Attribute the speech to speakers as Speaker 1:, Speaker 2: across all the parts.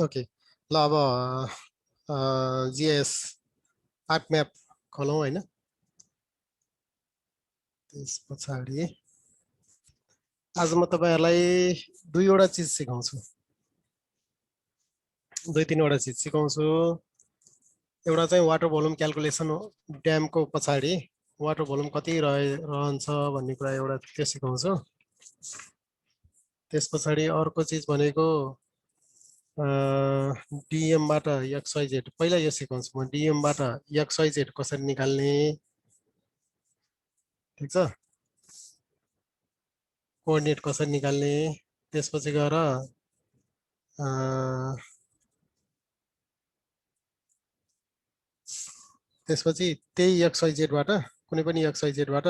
Speaker 1: Okay ल अब GS art map खोलौँ हैन त्यस पछाडि आज म तपाईहरुलाई दुईवटा चीज सिकाउँछु दुई तीनवटा चीज सिकाउँछु एउटा चाहिँ वाटर भोल्युम क्याल्कुलेसन हो ड्यामको पछाडि वाटर भोल्युम कति रहन्छ भन्ने कुरा एउटा त्यो सिकाउँछु त्यस पछाडि अर्को चीज भनेको डीएम बाट XYZ पहिला यो सिकाउँछु म डीएम बाट XYZ कसरी निकाल्ने ठीक छ कोअर्डिनेट कसरी निकाल्ने त्यसपछि गएर त्यसपछि त्यही XYZ बाट कुनै पनि XYZ बाट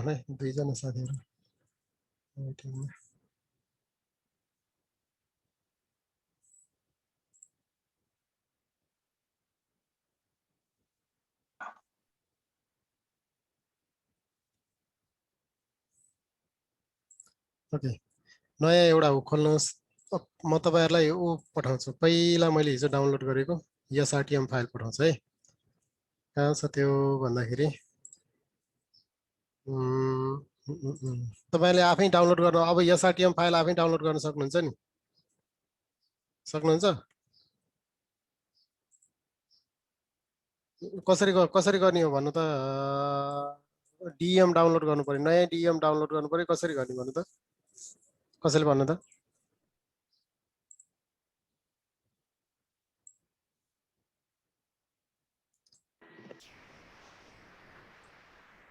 Speaker 1: है दुईजना साथीहरु ओके नयाँ एउटा हो खोल्नुहोस् म तपाईहरुलाई उ पठाउँछु पहिला मैले हिजो डाउनलोड गरेको SRTM फाइल पठाउँछु है कहाँ छ त्यो भन्दाखेरि तपाईले आफै डाउनलोड गर्न अब SRTM फाइल आफै डाउनलोड गर्न सक्नुहुन्छ नि सक्नुहुन्छ कसरी गर्ने हो भन्नु त डीएम डाउनलोड गर्नु पर्यो नयाँ डीएम डाउनलोड गर्नु पर्यो कसरी गर्ने भन्नु त कसैले भन्नु त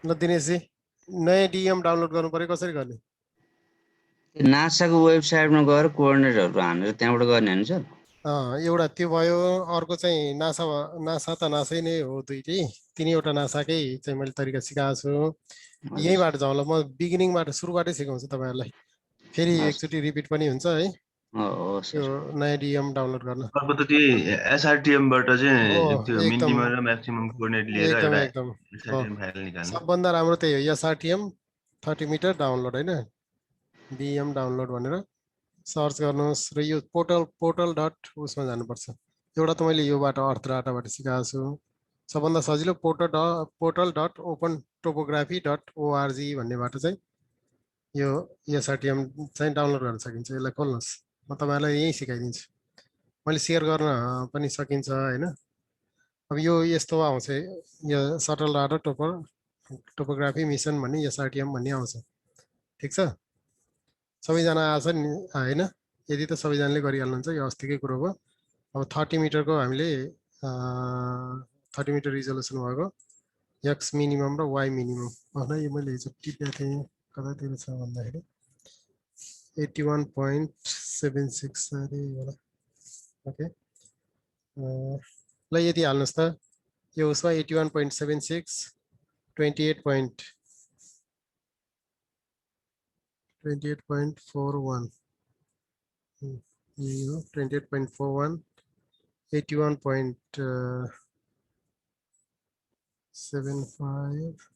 Speaker 1: ल दिनेशजी नयाँ डीएम डाउनलोड गर्नु पर्यो कसरी गर्ने
Speaker 2: नासाको वेबसाइटमा गएर कोअर्डिनेटहरु हानेर त्यहाँबाट गर्ने हैन सर
Speaker 1: एउटा त्यो भयो अर्को चाहिँ नासा त नासै नै हो दुईटै तिनैवटा नासाकै चाहिँ मैले तरिका सिकाएको छु यहीँबाट जाउँ ल म बिगिनिङबाट सुरुबाटै सिकाउँछु तपाईहरुलाई फेरि एकचोटि रिपिट पनि हुन्छ है यो नयाँ डीएम डाउनलोड गर्न
Speaker 3: अर्को त त्यही एसआरटीएम बाट चाहिँ त्यो
Speaker 1: एकदम
Speaker 3: मिनिमम र म्याक्सिमम कोअर्डिनेट लिएर
Speaker 1: एकदम
Speaker 3: एउटा
Speaker 1: एकदम
Speaker 3: एसआरटीएम फाइल निकाल्नु
Speaker 1: सबभन्दा राम्रो त्यही हो SRTM 30 मिटर डाउनलोड हैन डीएम डाउनलोड भनेर सर्च गर्नुहोस् र यो पोर्टल डट उसमा जानुपर्छ एउटा त मैले योबाट अर्थ डाटाबाट सिकाएको छु सबभन्दा सजिलो portal dot open topography dot ORG भन्नेबाट चाहिँ यो SRTM चाहिँ डाउनलोड गर्न सकिन्छ यसलाई खोल्नुहोस् म तपाईहरुलाई यही सिकाइदिन्छु मैले शेयर गर्न पनि सकिन्छ हैन अब यो यस्तो आउँछ यो सटल डाटा टोपोग्राफी मिसन भन्ने SRTM भन्ने आउँछ ठीक छ सबैजना आछ नि हैन यदि त सबैजनाले गरिहाल्नुहुन्छ यो अस्तिकै कुरो हो अब 30 मिटरको हामीले 30 मिटर रिजोल्युसन भएको एक्स मिनिमम र वाइ मिनिमम होइन यो मैले हिजो टिपेको थिएँ कतातिर छ भन्दाखेरि 81.76 अरे होला ओके ल यति हाल्नुहोस् त यो उसमा 81.76 28.41 यही हो 28.41 81.75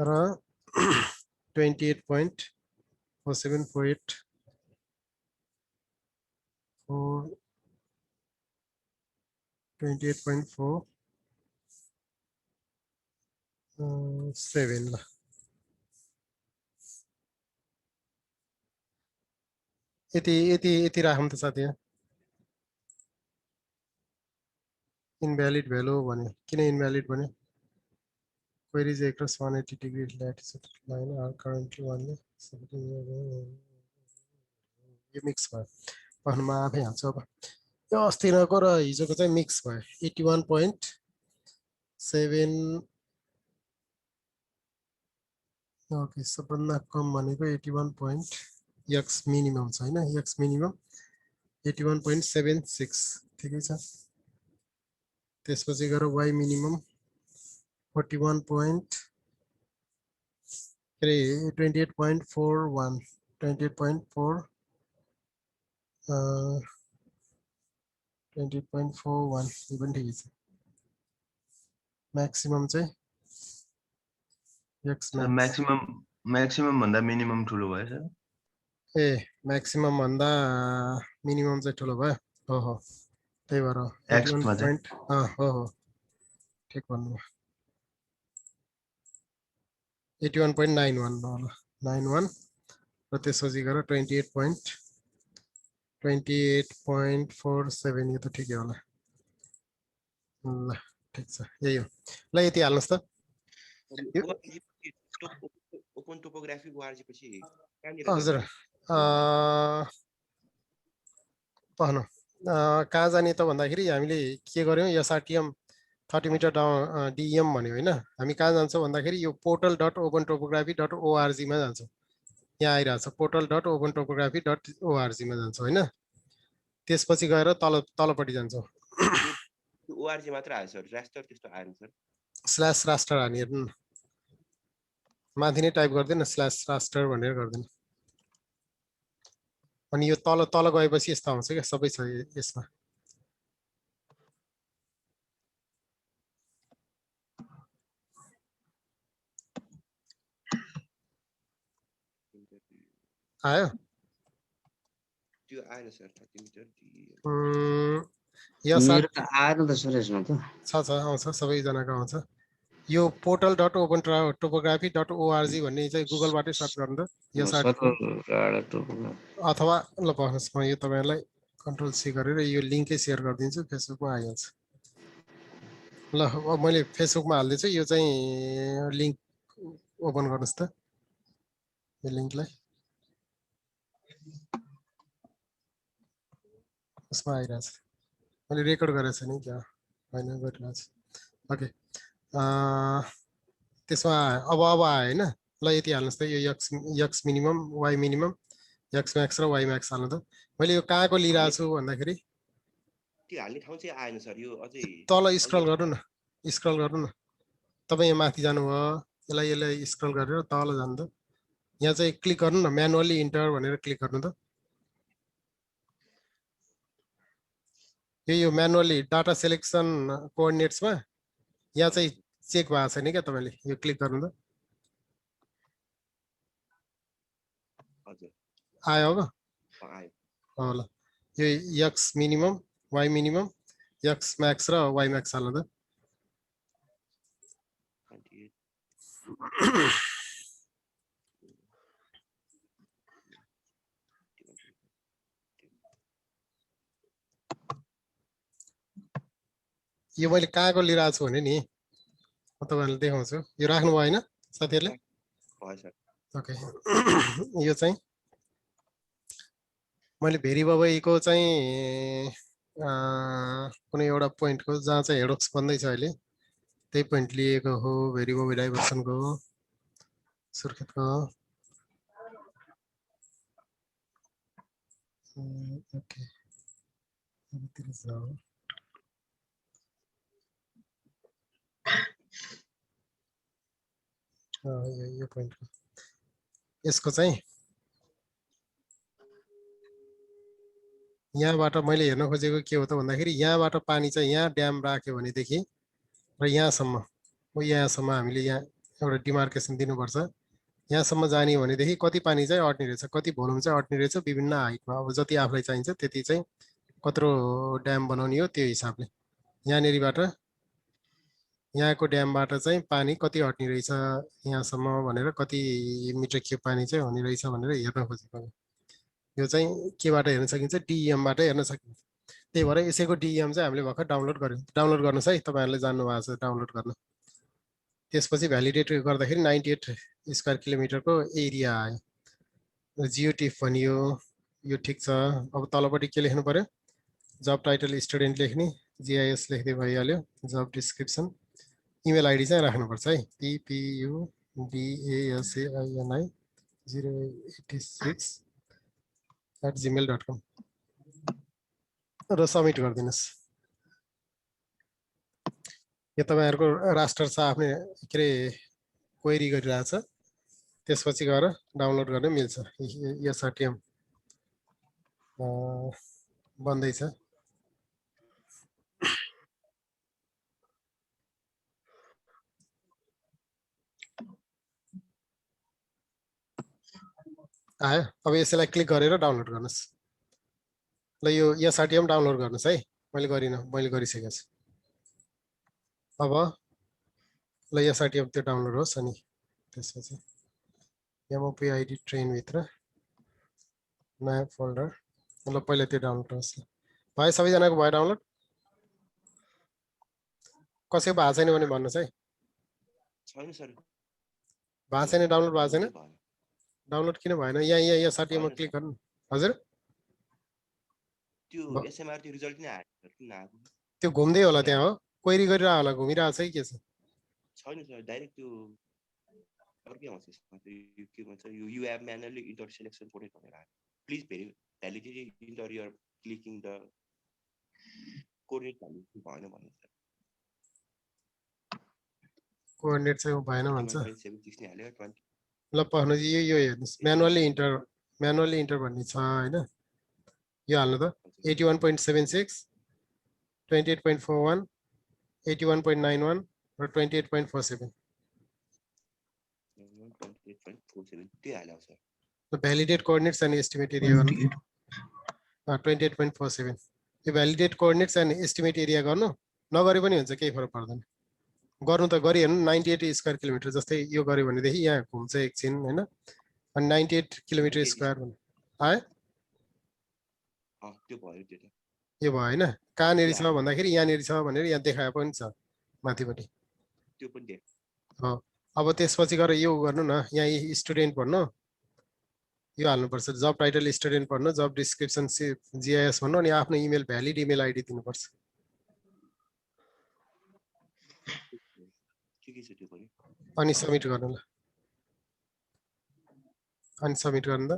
Speaker 1: र 28.4748 28.47 ल यति राखौँ त साथी इनभ्यालिड भ्यालु भन्यो किन इनभ्यालिड भन्यो queries across 180 degree latitude line are currently only यो मिक्स भयो पढ्नुमा आफै हाल्छ अब यो अस्तिको र हिजोको चाहिँ मिक्स भयो 81.7 ओके सबभन्दा कम भनेको 81. x मिनिमम छ हैन x मिनिमम 81.76 ठिकै छ त्यसपछि गएर y मिनिमम 41. 28.41 28.4 20.41 यो पनि ठिकै छ म्याक्सिमम चाहिँ x max
Speaker 3: म्याक्सिमम भन्दा मिनिमम ठुलो भयो सर।
Speaker 1: ए म्याक्सिमम भन्दा मिनिमम चाहिँ ठुलो भयो। हो हो त्यही भएर
Speaker 3: X मा चाहिँ?
Speaker 1: 81 हो हो ठिक भन्नु 81.91 होला 91 र त्यसपछि गएर 28.47 यो त ठिकै होला। ल ठिक छ यही हो। ल यति हाल्नुहोस् त।
Speaker 4: ओपन टोपोग्राफी ORG पछि
Speaker 1: हजुर पहन कहाँ जाने त भन्दाखेरि हामीले के गर्यौँ एसआरटिएम 30 मिटर डाउन डिएम भन्यो होइन। हामी कहाँ जान्छौँ भन्दाखेरि यो portal.openTopography.org मा जान्छौँ। यहाँ आइरहेछ portal.openTopography.org मा जान्छौँ होइन। त्यसपछि गएर तलपट्टि जान्छौँ।
Speaker 4: ORG मात्र आयो सर, रास्टर त्यस्तो आएन सर।
Speaker 1: स्ल्यास रास्टर हानी हेर्नु न, माथि नै टाइप गर्दैन स्ल्यास रास्टर भनेर गर्दैन। अनि यो तल तल गएपछि यस्तो आउँछ क्या, सबै छ यसमा। आयो
Speaker 4: त्यो आएन सर 30 मिटर
Speaker 2: मेरो त आएन त सुरेशमा त
Speaker 1: छ आउँछ, सबैजनाको आउँछ। यो portal.openTopography.org भन्ने चाहिँ गुगलबाटै सर्च गर्नु त। अथवा ल भन्नुहोस्, म यो तपाईँहरूलाई कन्ट्रोल सी गरेर यो लिङ्कै सेयर गरिदिन्छु, फेसबुकमा आइहाल्छ। ल अब मैले फेसबुकमा हालिदिन्छु, यो चाहिँ लिङ्क ओपन गर्नुहोस् त यो लिङ्कलाई। उसमा आइरहेछ, मैले रेकर्ड गरेको छु नि क्या होइन गरिरहेछ। ओके त्यसमा अब आयो होइन। ल यति हाल्नुहोस् त, यो x minimum y minimum x max र वाइ म्याक्स हाल्नु त। मैले यो कहाँको लिइरहेको छु भन्दाखेरि
Speaker 4: त्यो हाल्ने ठाउँ चाहिँ आएन सर। यो अझै
Speaker 1: तल स्क्रल गर्नु न, स्क्रल गर्नु न। तपाईँ यहाँ माथि जानुभयो, यसलाई स्क्रल गरेर तल जानु त। यहाँ चाहिँ क्लिक गर्नु न, म्यानुअली इन्टर भनेर क्लिक गर्नु त। यो म्यानुअली डाटा सेलेक्सन कोअर्डिनेट्समा यहाँ चाहिँ चेक भएको छैन क्या, तपाईँले यो क्लिक गर्नु त। आयो अब हो ल। यो x minimum y minimum x max र वाइ म्याक्स हाल्नु त। यो मैले कहाँको लिइरहेको छु भने नि म तपाईँहरूलाई देखाउँछु। यो राख्नुभयो होइन साथीहरूले? ओके यो चाहिँ मैले भेरी बाबैको चाहिँ कुनै एउटा पोइन्टको जहाँ चाहिँ हेडोक्स बन्दैछ अहिले त्यही पोइन्ट लिएको हो। भेरी बाबै डाइभर्सनको सुर्खेतको। ओके यो पोइन्टको यसको चाहिँ यहाँबाट मैले हेर्न खोजेको के हो त भन्दाखेरि यहाँबाट पानी चाहिँ यहाँ ड्याम राख्यो भनेदेखि र यहाँसम्म यहाँसम्म हामीले यहाँ एउटा डिमार्केसन दिनुपर्छ। यहाँसम्म जाने भनेदेखि कति पानी चाहिँ अट्ने रहेछ, कति भोल्युम चाहिँ अट्ने रहेछ विभिन्न हाइटमा। अब जति आफूलाई चाहिन्छ त्यति चाहिँ कत्रो ड्याम बनाउने हो त्यो हिसाबले यहाँनिरबाट यहाँको ड्यामबाट चाहिँ पानी कति अट्ने रहेछ यहाँसम्म भनेर कति मिटर क्युब पानी चाहिँ हुने रहेछ भनेर हेर्न खोजेको। यो चाहिँ केबाट हेर्न सकिन्छ? डिएमबाट हेर्न सकिन्छ। त्यही भएर यसैको डिएम चाहिँ हामीले भर्खर डाउनलोड गर्यौँ। डाउनलोड गर्नुहोस् है, तपाईँहरूले जान्नु भएको छ डाउनलोड गर्न। त्यसपछि भ्यालिडेट गर्दाखेरि 98 स्क्वायर किलोमिटरको एरिया आयो। जियोटिफ भनियो, यो ठिक छ। अब तलपट्टि के लेख्नु पर्यो? जब टाइटल स्टुडेन्ट लेख्ने, जिआइएस लेख्दै भइहाल्यो। जब डिस्क्रिप्सन, इमेल आइडी चाहिँ राख्नुपर्छ है, ppudasai086@gmail.com र सबमिट गरिदिनुहोस्। यो तपाईँहरूको रास्टर छ आफ्नै के अरे क्वेरी गरिरहेछ, त्यसपछि गएर डाउनलोड गर्न मिल्छ। एसआरटिएम बन्दैछ। आयो अब यसलाई क्लिक गरेर डाउनलोड गर्नुस् ल यो एसआरटीएम डाउनलोड गर्नुस् है मैले गरिनँ मैले गरिसकेको छु अब ल एसआरटीएम त्यो डाउनलोड होस् अनि त्यसपछि एमओपी आइडी ट्रेन भित्र नयाँ फोल्डर ल पहिला त्यो डाउनलोड होस् भयो सबैजनाको भयो डाउनलोड कसैको भएको छैन भने भन्नुहोस् है
Speaker 4: छैन सर
Speaker 1: भएको छैन डाउनलोड भएको छैन डाउनलोड किन भएन यहाँ एसआरटीएममा क्लिक गर्नु हजुर
Speaker 4: त्यो एसएमआर त्यो रिजल्ट नै आयो किन आएको
Speaker 1: त्यो घुम्दै होला त्यहाँ हो क्वेरी गरिरहेको होला घुमिरहेको छ कि के छ
Speaker 4: छैन सर डाइरेक्ट त्यो अर्कै आउँछ यसमा त्यो के भन्छ यो you have manually enter selection ported भनेर आयो please validate enter your clicking the coordinate value भएन भन्नु सर
Speaker 1: कोअर्डिनेट चाहिँ भएन भन्छ
Speaker 4: 7.6 नै हाल्यो 20
Speaker 1: ल पढ्नु यो हेर्नुस् म्यानुअली इन्टर भन्ने छ हैन यो हाल्नु त 81.76 28.41 81.91 र 28.47
Speaker 4: त्यो हाल्यो sir
Speaker 1: The validate coordinates and estimate area 28.47 यो validate coordinates and estimate area गर्नु नगरे पनि हुन्छ केही फरक पर्दैन गर्नु त गरिहेर्नु 98 स्क्वायर किलोमिटर जस्तै यो गर्यो भनेदेखि यहाँ घुम्छ एकछिन हैन अनि 98 किलोमिटर स्क्वायर भन्नु आयो
Speaker 4: त्यो भयो त्यो त
Speaker 1: यो भयो हैन कहाँनेरि छ भन्दाखेरि यहाँनेरि छ भनेर यहाँ देखाए पनि छ माथिपट्टि
Speaker 4: त्यो पनि दे
Speaker 1: अब त्यसपछि गएर यो गर्नु न यहाँ स्टुडेन्ट भन्नु यो हाल्नुपर्छ जब टाइटल स्टुडेन्ट भन्नु जब डिस्क्रिप्सन जिआइएस भन्नु अनि आफ्नो इमेल भ्यालिड इमेल आइडी दिनुपर्छ अनि सबमिट गर्नु ल अनि सबमिट गर्नु त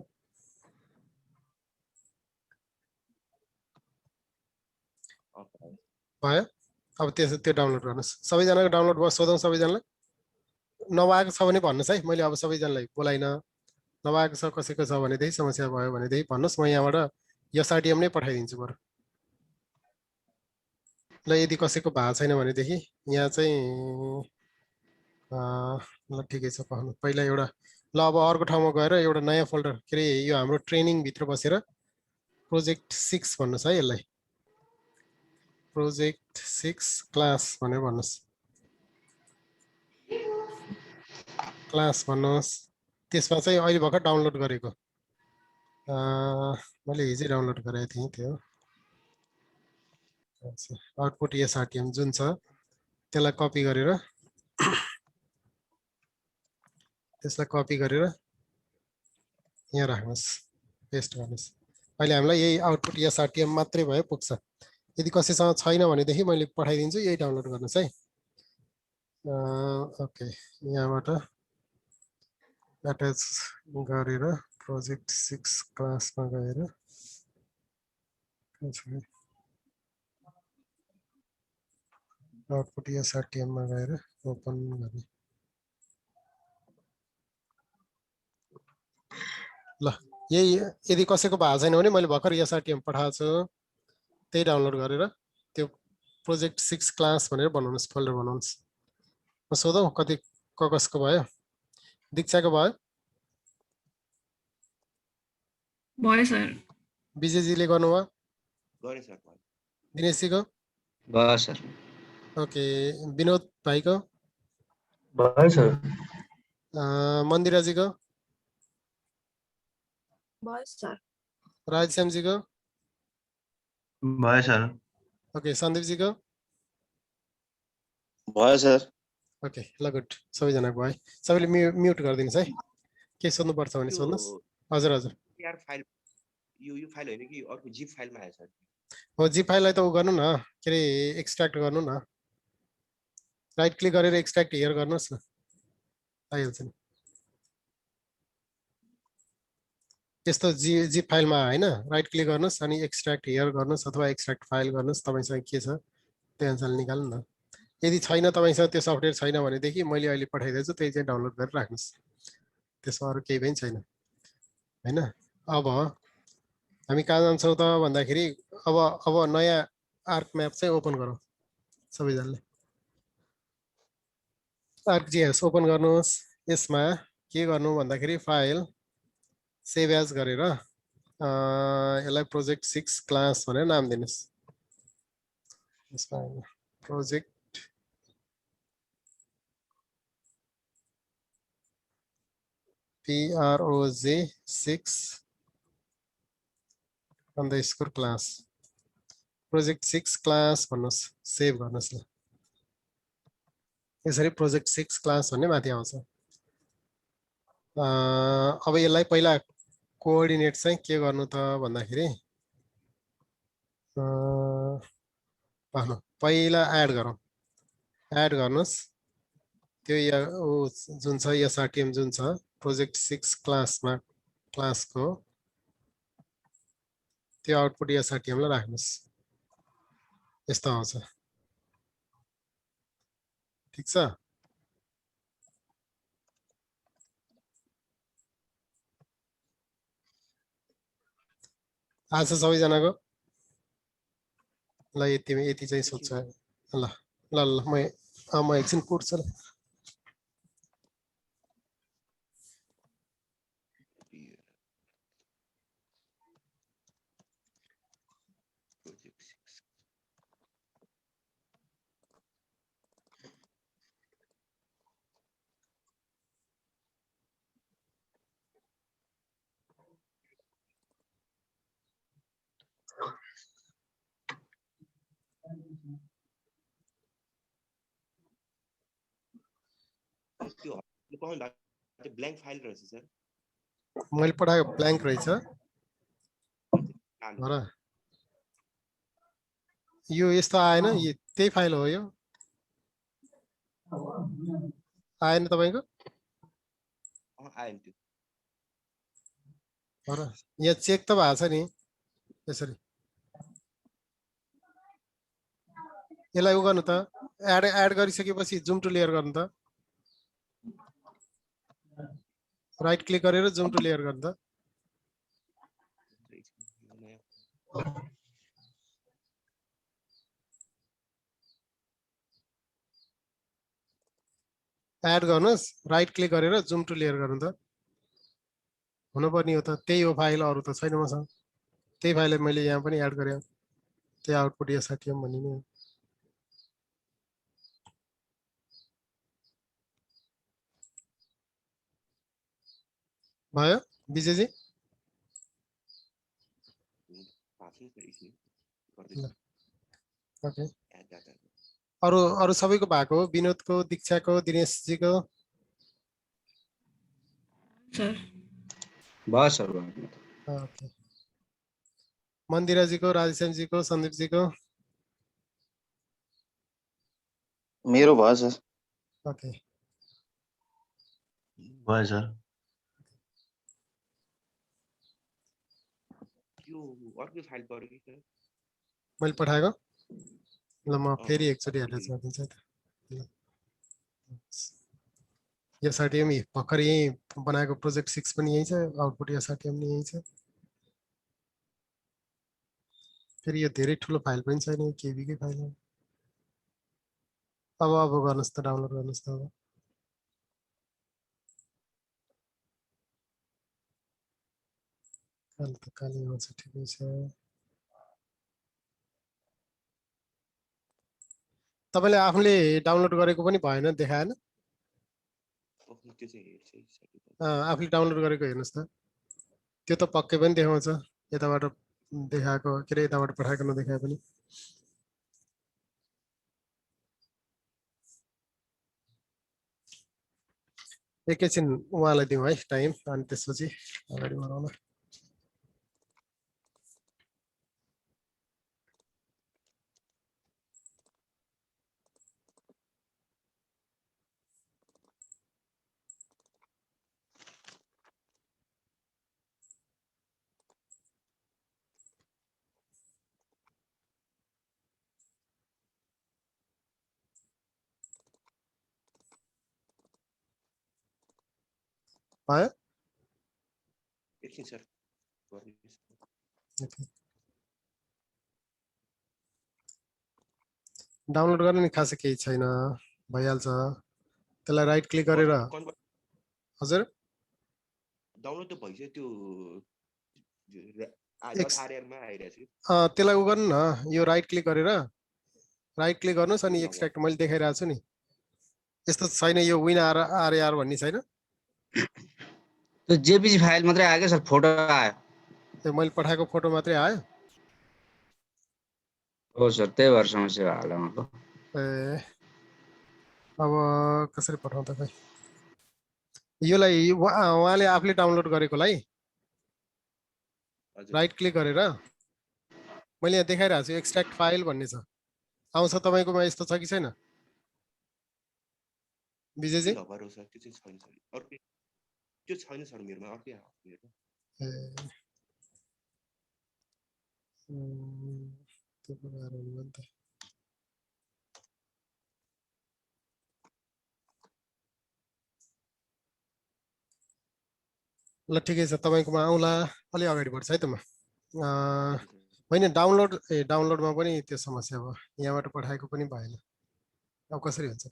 Speaker 1: भयो अब त्यो डाउनलोड गर्नुस् सबैजनाको डाउनलोड भयो सोधौँ सबैजनालाई नभएको छ भने भन्नुहोस् है मैले अब सबैजनालाई बोलाइन नभएको छ कसैको छ भनेदेखि समस्या भयो भनेदेखि भन्नुहोस् म यहाँबाट एसआरटीएम नै पठाइदिन्छु बरु ल यदि कसैको भएको छैन भनेदेखि यहाँ चाहिँ ल ठिकै छ पढ्नु पहिला एउटा ल अब अर्को ठाउँमा गएर एउटा नयाँ फोल्डर के अरे यो हाम्रो ट्रेनिङ भित्र बसेर प्रोजेक्ट 6 भन्नुहोस् है यसलाई प्रोजेक्ट 6 क्लास भनेर भन्नुहोस् क्लास भन्नुहोस् त्यसमा चाहिँ अहिले भर्खर डाउनलोड गरेको मैले हिजै डाउनलोड गरेको थिएँ त्यो आउटपुट एसआरटीएम जुन छ त्यसलाई कपी गरेर यहाँ राख्नुहोस् पेस्ट गर्नुहोस् अहिले हामीलाई यही आउटपुट एसआरटीएम मात्रै भयो पुग्छ यदि कसैसँग छैन भनेदेखि मैले पठाइदिन्छु यही डाउनलोड गर्नुहोस् है ओके यहाँबाट एट्याच गरेर प्रोजेक्ट 6 क्लासमा गएर आउटपुट एसआरटीएममा गएर ओपन गर्ने ल यही यदि कसैको भएको छैन भने मैले भर्खर एसआरटीएम पठाएको छु त्यही डाउनलोड गरेर त्यो प्रोजेक्ट 6 क्लास भनेर बनाउनुहोस् फोल्डर बनाउनुहोस् म सोधौँ कति कसको भयो दीक्षाको भयो
Speaker 5: भयो सर
Speaker 1: विजयजीले गर्नुभयो
Speaker 4: गरे सर भयो
Speaker 1: दिनेशजीको
Speaker 2: भयो सर
Speaker 1: ओके विनोद भाइको
Speaker 3: भयो सर
Speaker 1: मन्दिराजीको
Speaker 5: भयो सर
Speaker 1: राजश्यामजीको
Speaker 3: भयो सर
Speaker 1: ओके सन्दीपजीको
Speaker 6: भयो सर
Speaker 1: ओके ल गुड सबैजनाको भयो सबैले म्युट गरिदिनुहोस् है के सोध्नुपर्छ भने सोध्नुहोस् हजुर हजुर
Speaker 4: यार फाइल यो फाइल होइन कि अर्को जिप फाइलमा आयो सर
Speaker 1: हो जिप फाइललाई त उ गर्नु न के अरे एक्सट्र्याक्ट गर्नु न राइट क्लिक गरेर एक्सट्र्याक्ट हियर गर्नुहोस् न आइहाल्छ नि त्यस्तो जिप फाइलमा हैन राइट क्लिक गर्नुहोस् अनि एक्सट्र्याक्ट हियर गर्नुहोस् अथवा एक्सट्र्याक्ट फाइल गर्नुहोस् तपाईसँग के छ त्यो अनुसार निकाल्नु न यदि छैन तपाईसँग त्यो सफ्टवेयर छैन भनेदेखि मैले अहिले पठाइदिन्छु त्यही चाहिँ डाउनलोड गरेर राख्नुहोस् त्यसमा अरू केही पनि छैन हैन अब हामी कहाँ जान्छौँ त भन्दाखेरि अब नयाँ आर्क म्याप चाहिँ ओपन गरौँ सबैजनाले आर्क जीएस ओपन गर्नुहोस् यसमा के गर्नु भन्दाखेरि फाइल सेभ एज गरेर यसलाई प्रोजेक्ट 6 क्लास भनेर नाम दिनुस्। यसमा project PROJ6 underscore class project 6 class भन्नुस्, सेभ गर्नुस् ल। यसरी प्रोजेक्ट 6 क्लास भन्ने माथि आउँछ। अब यसलाई पहिला कोअर्डिनेट चाहिँ के गर्नु त भन्दाखेरि पहिला एड गरौँ। एड गर्नुस् त्यो जुन छ SRTM जुन छ प्रोजेक्ट 6 क्लासमा क्लासको त्यो आउटपुट SRTM लाई राख्नुस्। यस्तो आउँछ। ठीक छ। आज सबैजनाको ल यति चाहिँ सोध्छ ल ल ल म एकछिन कुर्छु ल।
Speaker 4: Project 6. त्यो ब्ल्याङ्क फाइल रहेछ सर।
Speaker 1: मैले पठाएको ब्ल्याङ्क रहेछ हो र। यो यस्तो आएन, यो त्यही फाइल हो। यो आएन तपाईको
Speaker 4: आएन त्यो
Speaker 1: हो र। यहाँ चेक त भएको छ नि यसरी। यसलाई उ गर्नु त, एड गरिसकेपछि जुम टु लेयर गर्नु त। राइट क्लिक गरेर जुम टु लेयर गर्नु त। एड गर्नुस्, राइट क्लिक गरेर जुम टु लेयर गर्नु त। हुनुपर्ने हो त, त्यही हो फाइल, अरु त छैन मसँग। त्यही फाइल मैले यहाँ पनि एड गरे। त्यही आउटपुट SRTM भन्ने नि हो। भयो विजयजी? ओके। अरु सबैको भएको हो? विनोदको, दीक्षाको, दिनेशजीको?
Speaker 5: सर
Speaker 2: भयो सर।
Speaker 1: ओके। मन्दिराजीको, राजेशजीको, सन्दीपजीको?
Speaker 3: मेरो भयो सर।
Speaker 1: ओके।
Speaker 3: भयो सर।
Speaker 4: यो अर्को फाइल पर्यो कि सर?
Speaker 1: मैले पठाएको ल, म फेरि एकचोटि हेरेर गरिदिन्छु है त। SRTM भर्खर यही बनाएको प्रोजेक्ट 6 पनि यही छ, आउटपुट SRTM नि यही छ। फेरि यो धेरै ठुलो फाइल पनि छैन, KB कै फाइल हो। अब गर्नुस् त, डाउनलोड गर्नुस् त। अब काल त कालै आउँछ, ठिकै छ। तपाईले आफूले डाउनलोड गरेको पनि भएन, देखाएन? आफूले डाउनलोड गरेको हेर्नुस् त। त्यो त पक्कै पनि देखाउँछ, यताबाट देखाएको के अरे यताबाट पठाएको नदेखाए पनि। एकैछिन उहाँलाई दिउँ है टाइम, अनि त्यसपछि अगाडि बढाउन। भयो?
Speaker 4: एकछिन सर।
Speaker 1: डाउनलोड गर्न नि खासै केही छैन, भइहाल्छ। त्यसलाई राइट क्लिक गरेर। हजुर
Speaker 4: डाउनलोड त भइसक्यो त्यो
Speaker 1: Ex-
Speaker 4: आरआर मा आइरहेछ कि
Speaker 1: त्यसलाई उ गर्नु न यो राइट क्लिक गरेर राइट क्लिक गर्नुस् अनि
Speaker 4: किन
Speaker 1: एक्सट्र्याक्ट मैले देखाइरहेको छु नि यस्तो छैन यो विन आरआर भन्ने छैन
Speaker 2: त्यो जेपीजी फाइल मात्रै आयो क्या सर फोटो आयो
Speaker 1: त्यो मैले पठाएको फोटो मात्रै आयो
Speaker 2: हो सर त्यही भएर समस्या भयो होला उहाँको
Speaker 1: ए अब कसरी पठाउँदा खै योलाई उहाँले आफूले डाउनलोड गरेकोलाई
Speaker 4: हजुर
Speaker 1: राइट क्लिक गरेर मैले यहाँ देखाइरहेको छु एक्सट्र्याक्ट फाइल भन्ने छ आउँछ तपाईँकोमा यस्तो छ कि छैन विजयजी
Speaker 4: नभएर हो सर त्यो चाहिँ छैन सर अर्कै त्यो छैन सर मेरोमा अर्कै आएको मेरो
Speaker 1: ए त्यो प्रकार हो नि त ल ठिकै छ तपाईँकोमा आउला अलि अगाडि बढ्छ है त म होइन डाउनलोडमा पनि त्यो समस्या भयो यहाँबाट पठाएको पनि भएन अब कसरी हुन्छ त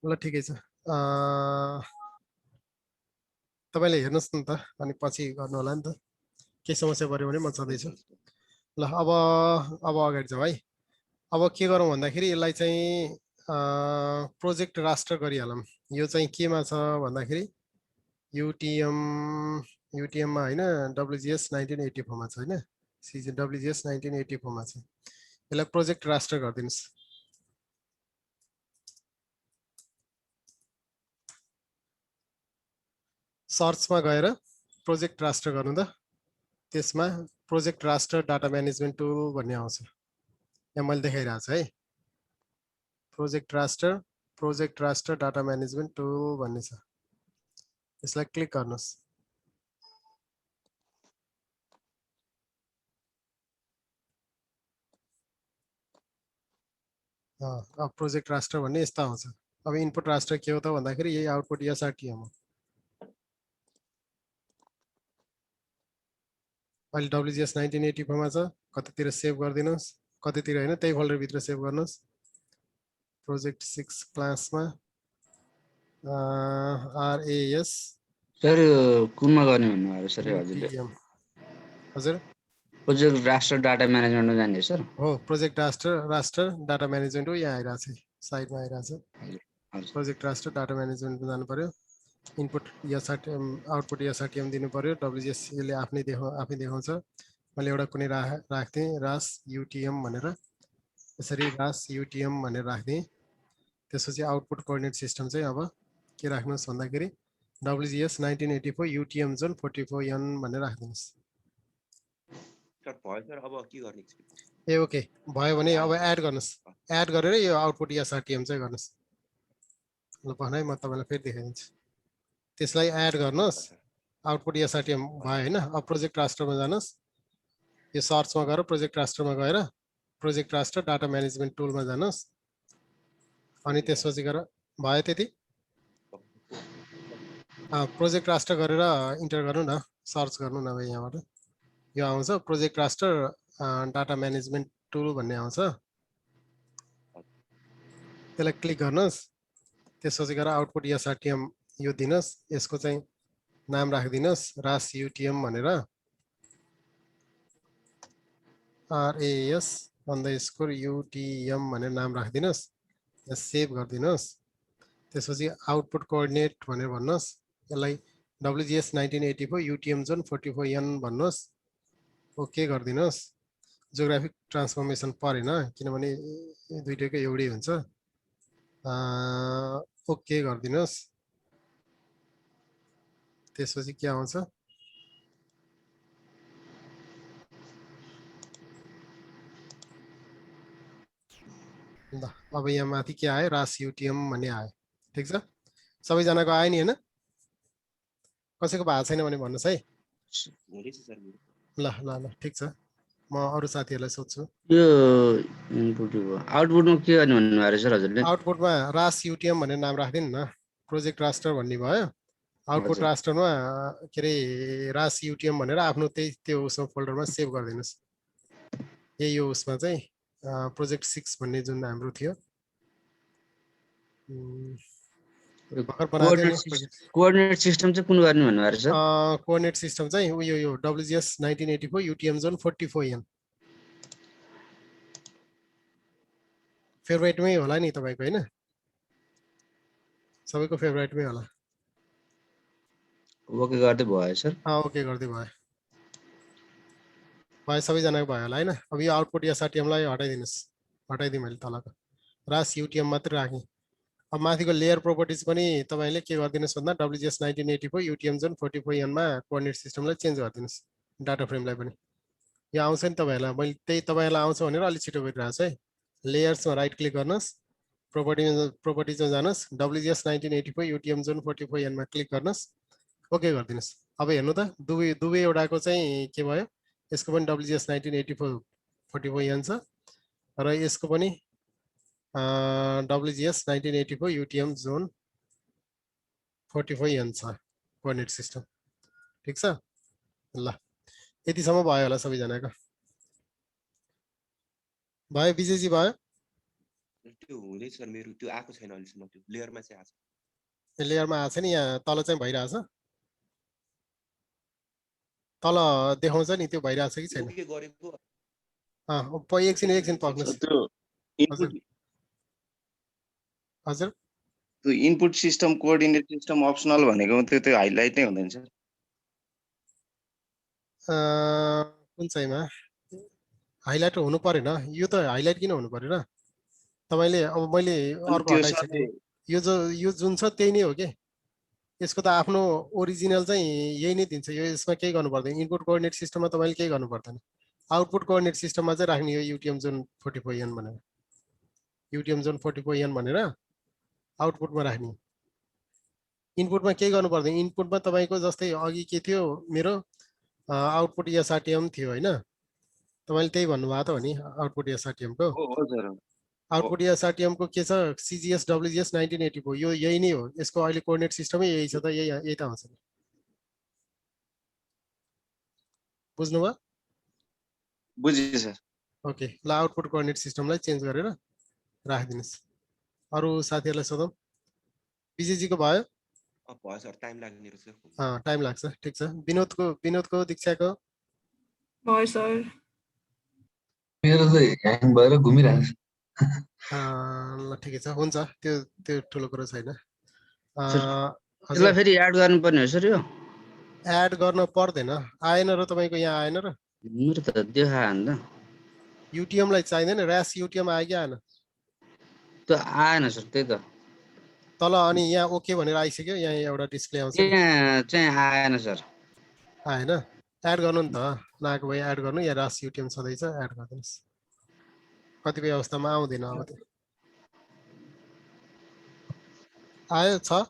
Speaker 1: ल ठिकै छ तपाईँले हेर्नुहोस् न त अनि पछि गर्नु होला नि त के समस्या पऱ्यो भने म छँदैछु ल अब अगाडि जाउँ है अब के गरौँ भन्दाखेरि यसलाई चाहिँ प्रोजेक्ट राष्ट्र गरिहालौँ यो चाहिँ केमा छ भन्दाखेरि युटिएममा होइन WGS 1984 मा छ होइन सिजन WGS 1984 मा छ यसलाई प्रोजेक्ट राष्ट्र गरिदिनुहोस् सर्चमा गएर प्रोजेक्ट राष्ट्र गर्नु त त्यसमा प्रोजेक्ट राष्ट्र डाटा म्यानेजमेन्ट टुल भन्ने आउँछ यहाँ मैले देखाइरहेको छु है प्रोजेक्ट राष्ट्र डाटा म्यानेजमेन्ट टुल भन्ने छ यसलाई क्लिक गर्नुहोस् अब प्रोजेक्ट राष्ट्र भन्ने यस्तो आउँछ अब इनपुट राष्ट्र के हो त भन्दाखेरि यही आउटपुट SRTM हो अहिले WGS 1984 मा छ कतितिर सेभ गरिदिनुहोस् कतितिर होइन त्यही फोल्डर भित्र सेभ गर्नुहोस् प्रोजेक्ट 6 क्लासमा RAS
Speaker 2: सर कुनमा गर्ने भन्नुभयो सर हजुरले
Speaker 1: UTM हजुर
Speaker 2: प्रोजेक्ट राष्ट्र डाटा म्यानेजमेन्टमा जाने सर
Speaker 1: हो प्रोजेक्ट राष्ट्र डाटा म्यानेजमेन्ट हो यहाँ आइरहेको छ साइडमा आइरहेको छ
Speaker 2: हजुर
Speaker 1: प्रोजेक्ट राष्ट्र डाटा म्यानेजमेन्टमा जानु पर्यो इनपुट SRTM आउटपुट SRTM दिनु पर्यो WGS यसले आफै देखाउँछ मैले एउटा कुनै राख्थेँ रास UTM भनेर यसरी रास UTM भनेर राख्थेँ त्यसपछि आउटपुट कोअर्डिनेट सिस्टम चाहिँ अब के राख्नुहोस् भन्दाखेरि WGS 1984 UTM जोन 44N भनेर राख्दिनुहोस्
Speaker 4: सर भयो सर अब के गर्ने
Speaker 1: ए ओके भयो भने अब एड गर्नुहोस् एड गरेर यो आउटपुट SRTM चाहिँ गर्नुहोस् ल भनाइ म तपाईँलाई फेरि देखाइदिन्छु त्यसलाई एड गर्नुहोस् आउटपुट SRTM भयो होइन अब प्रोजेक्ट राष्ट्रमा जानुहोस् यो सर्चमा गएर प्रोजेक्ट राष्ट्रमा गएर प्रोजेक्ट राष्ट्र डाटा म्यानेजमेन्ट टुलमा जानुहोस् अनि त्यसपछि गएर भयो त्यति प्रोजेक्ट राष्ट्र गरेर इन्टर गर्नु न सर्च गर्नु न यहाँबाट यो आउँछ प्रोजेक्ट राष्ट्र डाटा म्यानेजमेन्ट टुल भन्ने आउँछ त्यसलाई क्लिक गर्नुहोस् त्यसपछि गएर आउटपुट SRTM यो दिनुहोस् यसको चाहिँ नाम राखिदिनुहोस् रास UTM भनेर RAS_UTM भनेर नाम राखिदिनुहोस् सेभ गरिदिनुहोस् त्यसपछि आउटपुट कोअर्डिनेट भनेर भन्नुहोस् यसलाई WGS 1984 UTM जोन 44N भन्नुहोस् ओके गरिदिनुहोस् जियोग्राफिक ट्रान्सफर्मेसन परेन किनभने दुईटैको एउटै हुन्छ ओके गरिदिनुहोस् त्यसपछि के आउँछ ल अब यहाँ माथि के आयो रास UTM भन्ने आयो ठिक छ सबैजनाको आयो नि होइन कसैको भएको छैन भने भन्नुहोस् है
Speaker 4: हुँदैछ सर मेरो
Speaker 1: ल ल ल ठिक छ म अरू साथीहरूलाई सोध्छु
Speaker 2: यो इनपुट आउटपुटमा के गर्ने भन्नुभयो अरे सर हजुरले
Speaker 1: आउटपुटमा रास UTM भनेर नाम राखिदिनु न प्रोजेक्ट राष्ट्र भन्ने भयो आउटपुट राष्ट्रमा के अरे रास UTM भनेर आफ्नो त्यो उसमा फोल्डरमा सेभ गरिदिनुहोस् यही यो उसमा चाहिँ प्रोजेक्ट 6 भन्ने जुन हाम्रो थियो भर्खर बनाएको थियो नि
Speaker 2: कोअर्डिनेट सिस्टम चाहिँ कुन गर्ने भन्नुभयो अरे सर?
Speaker 1: कोअर्डिनेट सिस्टम चाहिँ यो WGS 1984 UTM जोन 44N फेभरेटमै होला नि तपाईको हैन? सबैको फेभरेटमै होला।
Speaker 2: ओके गर्दै भयो सर।
Speaker 1: ओके गर्दै भयो सबैजनाको भयो होला हैन? अब यो आउटपुट SRTM लाई हटाइदिएँ मैले तलको रास UTM मात्र राखेँ। अब माथिको लेयर प्रोपर्टिज पनि तपाईले के गर्दिनुस् भन्दा WGS 1984 UTM जोन 44N मा कोअर्डिनेट सिस्टमलाई चेन्ज गर्दिनुस् डाटा फ्रेमलाई पनि। यो आउँछ नि तपाईहरुलाई, मैले त्यही तपाईहरुलाई आउँछ भनेर अलि छिटो गरिरहेको छु है। लेयर्समा राइट क्लिक गर्नुस्, प्रोपर्टिजमा जानुस्, WGS 1984 UTM जोन 44N मा क्लिक गर्नुस्, ओके गरिदिनुस्। अब हेर्नु त दुवै एउटाको चाहिँ के भयो, यसको पनि WGS 1984 44N छ र यसको पनि WGS 1984 UTM जोन 44N छ कोअर्डिनेट सिस्टम। ठीक छ ल, यतिसम्म भयो होला सबैजनाको। भयो विजयजी भयो?
Speaker 4: त्यो हुँदै सर मेरो त्यो आएको छैन अहिलेसम्म, त्यो लेयरमा चाहिँ आछ।
Speaker 1: लेयरमा आछ नि, यहाँ तल चाहिँ भइरहेछ, तल देखाउँछ नि त्यो भइरहेछ कि छैन?
Speaker 4: के गरेको
Speaker 1: एकछिन पक्नुस्।
Speaker 3: त्यो इनपुट
Speaker 1: हजुर
Speaker 3: त्यो input system coordinate system optional भनेको त्यो हाइलाइट नै हुँदैन सर?
Speaker 1: कुन चाहिँमा हाइलाइट हुनु परेन? यो त हाइलाइट किन हुनु पर्यो र? तपाईले अब मैले अर्को हटाइसकेँ, यो जुन छ त्यही नै हो के, यसको त आफ्नो ओरिजिनल चाहिँ यही नै दिन्छ। यो यसमा केही गर्नु पर्दैन, इनपुट कोअर्डिनेट सिस्टममा तपाईले केही गर्नु पर्दैन। आउटपुट कोअर्डिनेट सिस्टममा चाहिँ राख्ने यो UTM जोन 44N भनेर, UTM जोन 44N भनेर आउटपुटमा राख्ने। इनपुटमा केही गर्नु पर्दैन। इनपुटमा तपाईको जस्तै अघि के थियो, मेरो आउटपुट SRTM थियो हैन? तपाईले त्यही भन्नुभएको त हो नि आउटपुट SRTM को?
Speaker 3: हो सर।
Speaker 1: आउटपुट SRTM को के छ, CGS WGS 1984 यो यही नै हो। यसको अहिले कोअर्डिनेट सिस्टमै यही छ त, यही त आउँछ नि। बुझ्नुभयो?
Speaker 3: बुझेँ सर।
Speaker 1: ओके ल, आउटपुट कोअर्डिनेट सिस्टमलाई चेन्ज गरेर राखिदिनुस्। अरु साथीहरुलाई सोधौं। विजयजी को भयो?
Speaker 4: भयो सर, टाइम लाग्ने रहेछ।
Speaker 1: टाइम लाग्छ, ठीक छ। विनोदको दीक्षाको
Speaker 5: भयो सर।
Speaker 6: मेरो चाहिँ ह्याङ भएर घुमिरहेको छ।
Speaker 1: ल ठिकै छ, हुन्छ, त्यो ठुलो कुरो छैन।
Speaker 2: यसलाई फेरि एड गर्नुपर्ने हो सर? यो
Speaker 1: एड गर्न पर्दैन, आएन र तपाईको यहाँ आएन र?
Speaker 2: मेरो त देखायो नि त।
Speaker 1: UTM लाई चाहिदैन, र्यास UTM आयो कि आएन?
Speaker 2: त्यो आएन सर, त्यही त
Speaker 1: तल अनि यहाँ ओके भनेर आइसक्यो, यहाँ एउटा डिस्प्ले आउँछ।
Speaker 2: यहाँ चाहिँ आएन सर।
Speaker 1: आएन? एड गर्नु नि त, नआएको भए एड गर्नु, या र्यास UTM छँदैछ एड गरिदिनुस्। कतिपय अवस्थामा आउँदैन। अब त्यो आयो छ?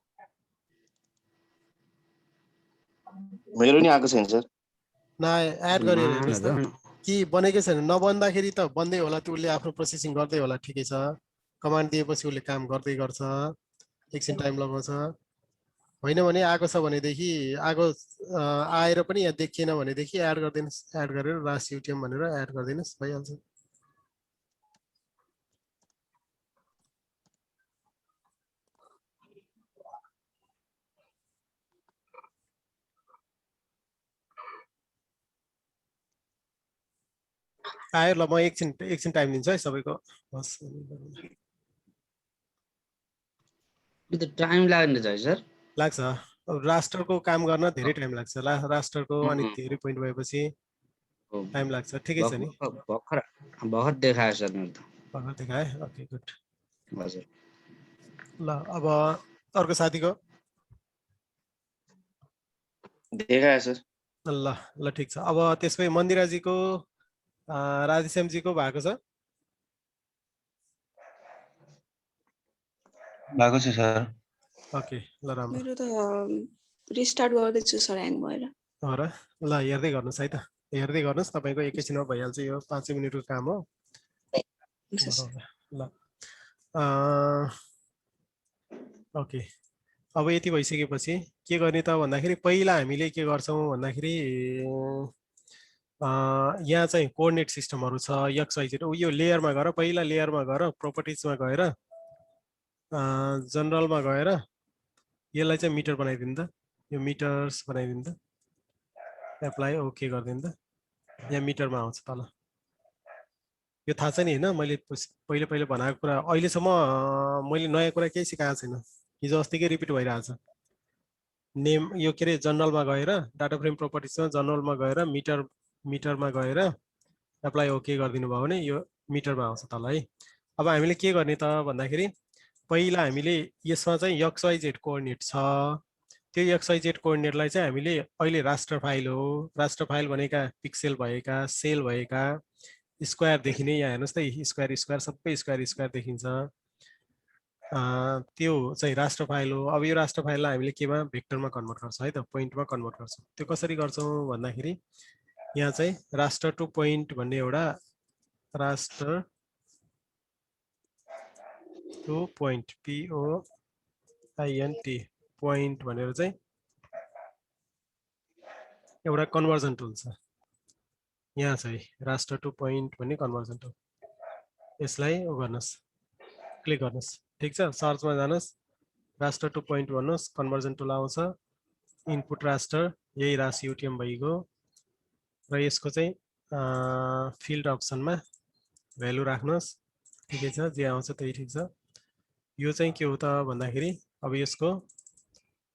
Speaker 3: मेरो नि आएको छैन सर।
Speaker 1: नआए एड गरेर हेर्नुस् त, कि बनेकै छैन? नबन्दाखेरि त बन्दै होला, त्यो उसले आफ्नो प्रोसेसिङ गर्दै होला, ठिकै छ। कमान्ड दिएपछि उसले काम गर्दै गर्छ, एकछिन टाइम लगाउँछ। होइन भने आएको छ भनेदेखि आएर पनि यहाँ देखिएन भनेदेखि एड गरिदिनुस्, एड गरेर र्यास UTM भनेर एड गरिदिनुस्, भइहाल्छ। आयो ल, म एकछिन टाइम दिन्छु है सबैको।
Speaker 2: यो त टाइम लाग्ने छ है सर?
Speaker 1: लाग्छ, राष्ट्रको काम गर्न धेरै टाइम लाग्छ। राष्ट्रको अनि धेरै पोइन्ट भएपछि टाइम लाग्छ, ठिकै छ नि?
Speaker 2: भर्खर देखायो सर मेरो त।
Speaker 1: भर्खर देखाए, ओके गुड।
Speaker 2: हजुर
Speaker 1: ल, अब अर्को साथीको
Speaker 3: देखायो सर।
Speaker 1: ल ठिक छ। अब त्यसपछि मन्दिराजीको, राधेश्यामजीको भएको छ?
Speaker 7: भएको छ सर।
Speaker 1: ओके ल, राम्रो।
Speaker 5: मेरो त रिस्टार्ट गर्दैछु सर, ह्याङ भएर।
Speaker 1: हो र? ल हेर्दै गर्नुहोस् है त, हेर्दै गर्नुहोस्, तपाईँको एकैछिनमा भइहाल्छ, यो 5 मिनटको काम हो। ल ओके, अब यति भइसकेपछि के गर्ने त भन्दाखेरि, पहिला हामीले के गर्छौँ भन्दाखेरि, यहाँ चाहिँ कोअर्डिनेट सिस्टमहरू छ, XYZ। यो लेयरमा गएर, पहिला लेयरमा गएर प्रोपर्टिजमा गएर जनरलमा गएर यसलाई चाहिँ मिटर बनाइदिनु त, यो मिटर्स बनाइदिनु त, एप्लाई ओके गरिदिनु त, यहाँ मिटरमा आउँछ तल। यो थाहा छ नि होइन, मैले पहिले पहिले बनाएको कुरा अहिलेसम्म मैले नयाँ कुरा केही सिकाएको छैन, हिजो अस्तिकै रिपिट भइरहेछ। नेम यो के अरे जनरलमा गएर डाटा फ्रेम प्रोपर्टिजमा जनरलमा गएर मिटरमा गएर एप्लाई ओके गरिदिनु भयो भने यो मिटरमा आउँछ तल है। अब हामीले के गर्ने त भन्दाखेरि पहिला हामीले यसमा चाहिँ XYZ कोअर्डिनेट छ, त्यो XYZ कोअर्डिनेटलाई चाहिँ हामीले अहिले रास्टर फाइल हो, रास्टर फाइल भनेका पिक्सेल भएका सेल भएका स्क्वायर देखिने, यहाँ हेर्नुहोस् त स्क्वायर स्क्वायर सबै स्क्वायर स्क्वायर देखिन्छ, त्यो चाहिँ रास्टर फाइल हो। अब यो रास्टर फाइललाई हामीले केमा भेक्टरमा कन्भर्ट गर्छौँ है त, पोइन्टमा कन्भर्ट गर्छौँ। त्यो कसरी गर्छौँ भन्दाखेरि यहाँ चाहिँ रास्टर टु पोइन्ट भन्ने एउटा raster to point POINT point भनेर चाहिँ एउटा कन्भर्जन टुल छ। यहाँ चाहिँ रास्टर टु पोइन्ट भन्ने कन्भर्जन टुल, यसलाई गर्नुहोस्, क्लिक गर्नुहोस्, ठिक छ। सर्चमा जानुहोस्, रास्टर टु पोइन्ट भन्नुहोस्, कन्भर्जन टुल आउँछ, इनपुट रास्टर यही रास UTM भइगयो र यसको चाहिँ फिल्ड अप्सनमा भ्यालु राख्नुहोस्, ठिकै छ, जे आउँछ त्यही ठिक छ। यो चाहिँ के हो त भन्दाखेरि अब यसको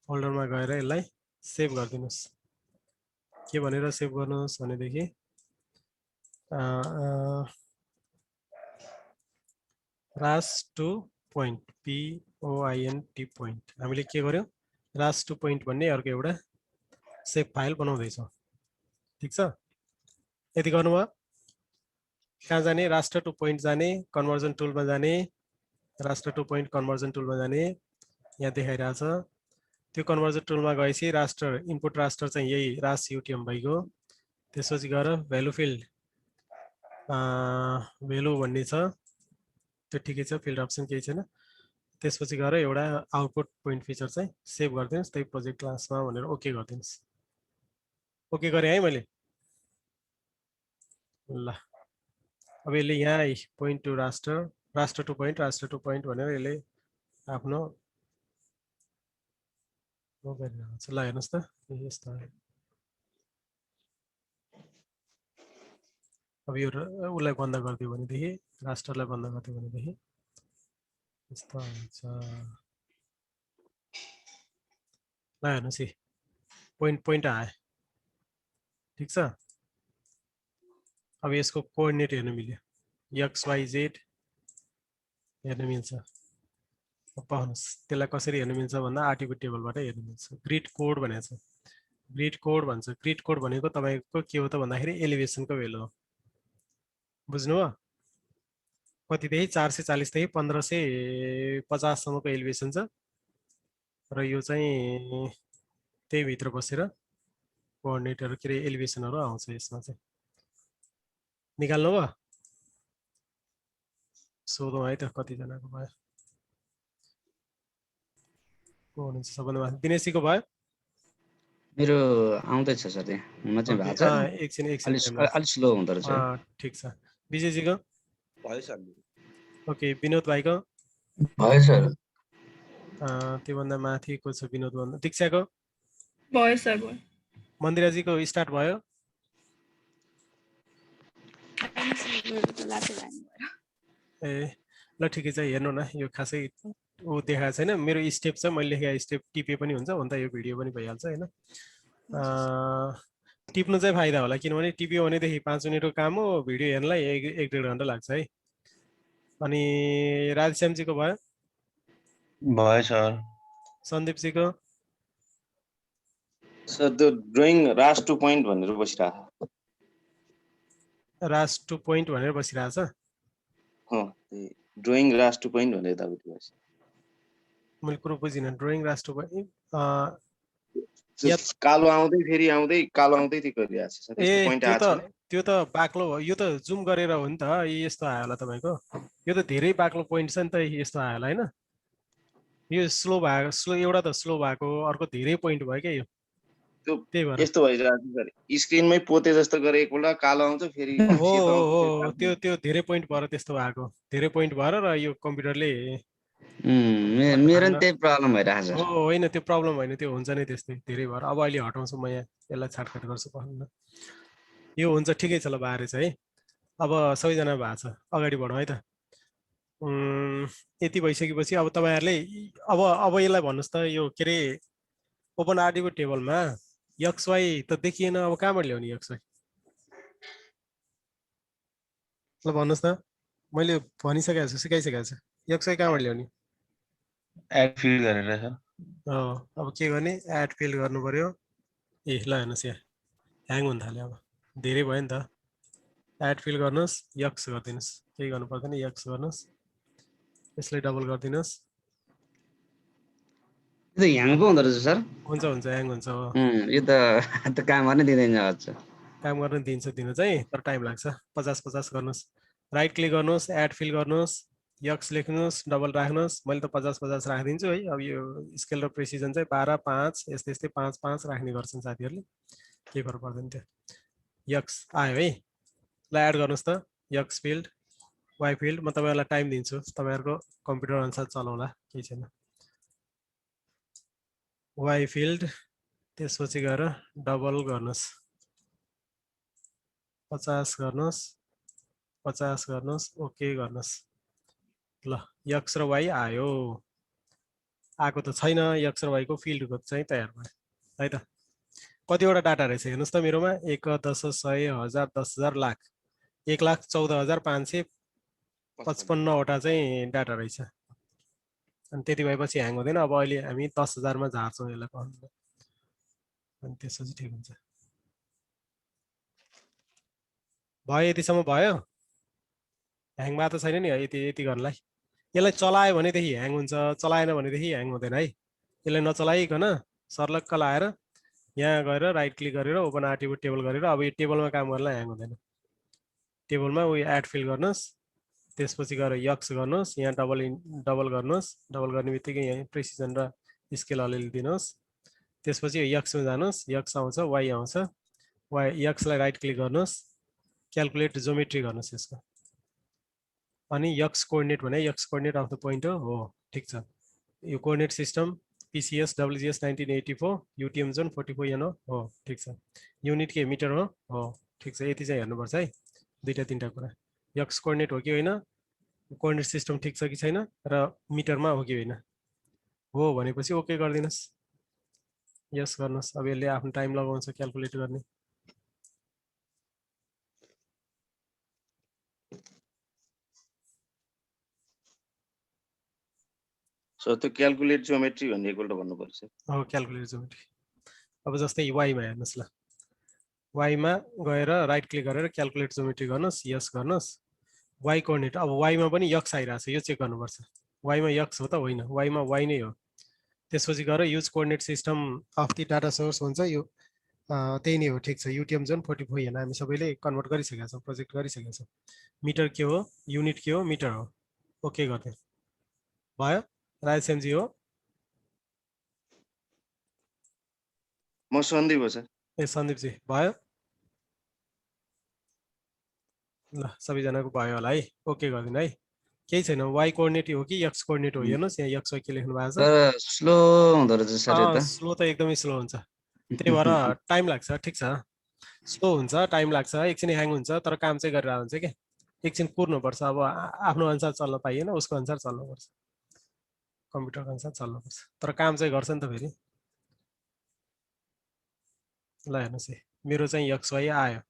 Speaker 1: फोल्डरमा गएर यसलाई सेभ गरिदिनुहोस्। के भनेर सेभ गर्नुहोस् भनेदेखि रास टु पोइन्ट POINT पोइन्ट हामीले के गर्यौँ, रास टु पोइन्ट भन्ने अर्को एउटा सेभ फाइल बनाउँदैछौँ, ठिक छ। यति गर्नुभयो, कहाँ जाने, रास्टर टु पोइन्ट जाने, कन्भर्जन टुलमा जाने, रास्टर टु पोइन्ट कन्भर्जन टुलमा जाने, यहाँ देखाइरहेछ। त्यो कन्भर्जन टुलमा गएपछि रास्टर इनपुट रास्टर चाहिँ यही रास UTM भइगयो। त्यसपछि गएर भ्यालु फिल्ड भ्यालु भन्ने छ, त्यो ठिकै छ, फिल्ड अप्सन केही छैन। त्यसपछि गएर एउटा आउटपुट पोइन्ट फिचर चाहिँ सेभ गरिदिनुहोस् त्यही प्रोजेक्ट क्लासमा भनेर ओके गरिदिनुहोस्। ओके गरेँ है मैले, ल। अब यसले यहाँ point to raster, raster to point, raster to point भनेर यसले आफ्नो गरिरहेको छ। ल हेर्नुहोस् त, यस्तो अब यो उसलाई बन्द गरिदियो भनेदेखि, रास्टरलाई बन्द गरिदियो भनेदेखि यस्तो हुन्छ। ल हेर्नुहोस् है, पोइन्ट आयो, ठिक छ। अब यसको कोअर्डिनेट हेर्नु मिल्यो, XYZ हेर्नु मिल्छ। पाउनुहोस्, त्यसलाई कसरी हेर्नु मिल्छ भन्दा आर्टिकल टेबलबाट हेर्नु मिल्छ। ग्रिड कोड भनेको छ, ग्रिड कोड भन्छ। ग्रिड कोड भनेको तपाईँको के हो त भन्दाखेरि एलिभेसनको भेल्यु हो, बुझ्नुभयो। कतिदेखि 440 देखि 1550 सम्मको एलिभेसन छ र यो चाहिँ त्यही भित्र बसेर कोअर्डिनेटहरु के रे एलिभेसनहरु आउँछ यसमा चाहिँ। निकाल्नु भयो, सोधौँ है त कति जनाको भयो। को हुनुहुन्छ सबभन्दा माथि? दिनेशजीको भयो?
Speaker 2: मेरो आउँदैछ सर, त्यहाँ हुन चाहिँ भएको छ,
Speaker 1: एकछिन
Speaker 2: अलि स्लो हुँदो रहेछ।
Speaker 1: ठिक छ। विजयजीको
Speaker 4: भयो सर।
Speaker 1: ओके, विनोद भाइको
Speaker 6: भयो सर।
Speaker 1: त्योभन्दा माथिको छ विनोद भन्दा। दीक्षाको
Speaker 5: भयो सर, भयो।
Speaker 1: मन्दिराजीको स्टार्ट भयो? ए ल ठिकै छ, हेर्नु न, यो खासै ऊ देखाएको छैन। मेरो स्टेप छ, मैले लेखेको स्टेप टिपे पनि हुन्छ, हुन त यो भिडियो पनि भइहाल्छ होइन। टिप्नु चाहिँ फाइदा होला, किनभने टिप्यो भनेदेखि 5 मिनटको काम हो, भिडियो हेर्नलाई 1-1.5 घन्टा लाग्छ है। अनि राधेश्यामजीको भयो?
Speaker 3: भयो सर।
Speaker 1: सन्दीपजीको?
Speaker 3: सर त्यो ड्रइङ रास टु पोइन्ट भनेर बसिरहेको छ।
Speaker 1: रास टु पोइन्ट भनेर बसिरहेछ?
Speaker 3: ड्रइङ रास टु पोइन्ट भनेर यतापट्टि बस।
Speaker 1: मैले कुरो बुझिनँ। ड्रइङ रास टु पोइन्ट
Speaker 3: कालो आउँदै फेरि आउँदै कालो आउँदै त्यो गरिरहेको छ सर।
Speaker 1: ए
Speaker 3: पोइन्ट आएको छ।
Speaker 1: त्यो त बाक्लो हो, यो त जुम गरेर हो नि त। यस्तो आयो होला तपाईको, यो त धेरै बाक्लो पोइन्ट छ नि त, यस्तो आयो होला हैन। यो स्लो भएको, स्लो एउटा त स्लो भएको, अर्को धेरै पोइन्ट भयो क्या यो। त्यही भएर
Speaker 3: यस्तो भइरहेको छ सर, स्क्रिनमै पोते जस्तो गरे एकपल्ट कालो आउँछ फेरि
Speaker 1: हो त्यो धेरै पोइन्ट भएर त्यस्तो भएको, धेरै पोइन्ट भएर र यो कम्प्युटरले
Speaker 2: मेरो नि त्यही प्रब्लम भइरहेछ
Speaker 1: हो होइन त्यो प्रब्लम होइन, त्यो हुन्छ नै त्यस्तै धेरै भएर। अब अहिले हटाउँछु म यहाँ, यसलाई छाटकाट गर्छु पर्दैन। यो हुन्छ, ठिकै छ ल, बाह्र छ है। अब सबैजना भएको छ, अगाडि बढौँ है त। यति भइसकेपछि अब तपाईँहरूले अब यसलाई भन्नुहोस् त, यो के अरे ओपन आरडीको टेबलमा XY त देखिएन, अब कहाँबाट ल्याउने XY? ल भन्नुहोस् त, मैले भनिसकेको छु, सिकाइसकेको छु, XY कहाँबाट ल्याउने?
Speaker 6: एड फिल गरेर सर।
Speaker 1: अब के गर्ने? एड फिल गर्नु पर्यो। ए ल हेर्नुहोस् यहाँ ह्याङ हुन थाल्यो, अब धेरै भयो नि त। एड फिल गर्नुहोस्, यक्स गरिदिनुहोस्, केही गर्नु पर्दैन, यक्स गर्नुहोस्, यसलाई डबल गरिदिनुहोस्।
Speaker 2: यो त ह्याङ पो हुँदो रहेछ सर।
Speaker 1: हुन्छ हुन्छ, ह्याङ हुन्छ, हो
Speaker 2: यो त काम गर्नै दिँदैन अच्छा।
Speaker 1: काम गर्न दिन्छ दिनु चाहिँ, तर टाइम लाग्छ। 50-50 गर्नुहोस्, राइट क्लिक गर्नुहोस्, एड फिल गर्नुहोस्, यक्स लेख्नुहोस्, डबल राख्नुहोस्। मैले त 50-50 राखिदिन्छु है। अब यो स्केल र प्रेसिजन चाहिँ 12, 5 यस्तै यस्तै 5-5 राख्ने गर्छन् साथीहरूले, केही फरक पर्दैन त्यो। यक्स आयो है, ल एड गर्नुहोस् त, यक्स फिल्ड, वाइ फिल्ड। म तपाईँहरूलाई टाइम दिन्छु, तपाईँहरूको कम्प्युटर अनुसार चलाउँला, केही छैन। वाइ फिल्ड, त्यसपछि गएर डबल गर्नुहोस्, 50 गर्नुहोस्, 50 गर्नुहोस्, ओके गर्नुहोस्। ल यक्स र वाइ आयो, आएको त छैन यक्स र वाइको फिल्डको चाहिँ तयार भयो है त। कतिवटा डाटा रहेछ हेर्नुहोस् त मेरोमा, 1, 10, 100, 1000, 10,000, लाख, 1,14,555 वटा चाहिँ डाटा रहेछ। अनि त्यति भएपछि ह्याङ हुँदैन। अब अहिले हामी 10,000 मा झार्छौँ यसलाई, अनि त्यसपछि ठिक हुन्छ। भयो, यतिसम्म भयो, ह्याङ भएको त छैन नि, यति गर्नलाई। यसलाई चलायो भनेदेखि ह्याङ हुन्छ, चलाएन भनेदेखि ह्याङ हुँदैन है। यसलाई नचलाइकन सर्लक्क लाएर यहाँ गएर राइट क्लिक गरेर ओपन आरटिबी टेबल गरेर, अब यो टेबलमा काम गर्नलाई ह्याङ हुँदैन। टेबलमा उयो एड फिल गर्नुहोस्, त्यसपछि गएर यक्स गर्नुहोस्, यहाँ डबल गर्नुहोस्, डबल गर्ने बित्तिकै यहाँ प्रेसिजन र स्केल अलिअलि दिनुहोस्। त्यसपछि यक्समा जानुहोस्, यक्स आउँछ, वाइ आउँछ, वाइ यक्सलाई राइट क्लिक गर्नुहोस्, क्यालकुलेट जोमेट्री गर्नुहोस् यसको। अनि यक्स कोअर्डिनेट भने x coordinate of the point हो, ठिक छ। यो coordinate system PCS WGS 1984, UTM zone 44 N हो, ठिक छ। युनिट के मिटर हो, ठिक छ। यति चाहिँ हेर्नुपर्छ है, दुईटा तिनवटा कुरा। यक्स कोअर्डिनेट हो कि होइन, कोअर्डिनेट सिस्टम ठिक छ कि छैन, र मिटरमा हो कि होइन, हो भनेपछि ओके गरिदिनुहोस्, यस गर्नुहोस्। अब यसले आफ्नो टाइम लगाउँछ क्यालकुलेट गर्ने।
Speaker 3: सो त्यो क्यालकुलेट जियोमेट्री भन्ने एकपल्ट भन्नुपर्छ।
Speaker 1: हो, क्यालकुलेट जोमेट्री। अब जस्तै वाइमा हेर्नुहोस्, ल वाइमा गएर राइट क्लिक गरेर क्यालकुलेट जोमेट्री गर्नुहोस्, यस गर्नुहोस्। वाइ कोअर्डिनेट, अब वाइमा पनि यक्स आइरहेको छ, यो चेक गर्नुपर्छ, वाइमा यक्स हो त होइन, वाइमा वाइ नै हो। त्यसपछि गएर use coordinate system of the data source हुन्छ, यो त्यही नै हो, ठिक छ। UTM जोन 44 होइन, हामी सबैले कन्भर्ट गरिसकेका छौँ, प्रोजेक्ट गरिसकेका छौँ। मिटर के हो, युनिट के हो, मिटर हो, ओके गरिदियो, भयो। राजेशजी हो,
Speaker 3: म सन्दीप हो सर।
Speaker 1: ए सन्दीपजी भयो, ल सबैजनाको भयो होला है, ओके गरिदिनु है, केही छैन। वाइ कोअर्डिनेट हो कि यक्स कोअर्डिनेट हो, हेर्नुहोस् यहाँ यक्स के लेख्नु भएको छ।
Speaker 2: तर स्लो हुँदो रहेछ सर यो त।
Speaker 1: स्लो त एकदमै स्लो हुन्छ, त्यही भएर टाइम लाग्छ, ठिक छ। स्लो हुन्छ, टाइम लाग्छ, एकछिन ह्याङ हुन्छ, तर काम चाहिँ गरेर हुन्छ क्या। एकछिन कुर्नुपर्छ, अब आफ्नो अनुसार चल्न पाइएन, उसको अनुसार चल्नुपर्छ, कम्प्युटरको अनुसार चल्नुपर्छ, तर काम चाहिँ गर्छ नि त फेरि। ल हेर्नुहोस् है, मेरो चाहिँ यक्स वाइ आयो।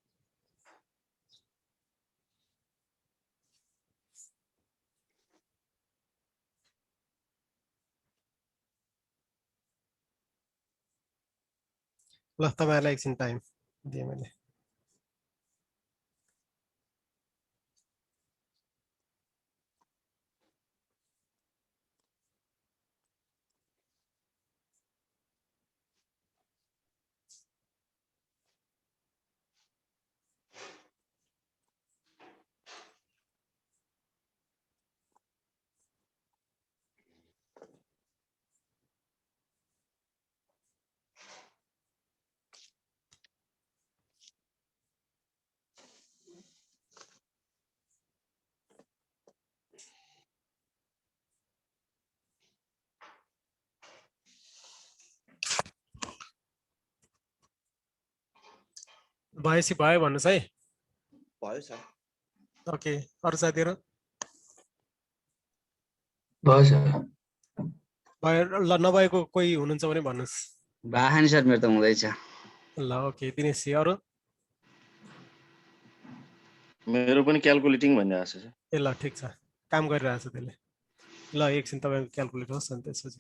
Speaker 1: ल तपाईँहरूलाई एकछिन टाइम दिएँ मैले। भएपछि भयो भन्नुहोस् है।
Speaker 4: भयो सर।
Speaker 1: ओके, अरू साथीहरू
Speaker 6: भयो सर।
Speaker 1: भयो? ल नभएको कोही हुनुहुन्छ भने भन्नुहोस्।
Speaker 2: बाहानी सर मेरो त हुँदैछ।
Speaker 1: ल ओके, दिनेश अरू?
Speaker 3: मेरो पनि क्याल्कुलेटिङ भन्ने आएको छ।
Speaker 1: ए ल ठिक छ, काम गरिरहेको छ त्यसले। ल एकछिन तपाईँको क्यालकुलेट होस् अनि त्यसपछि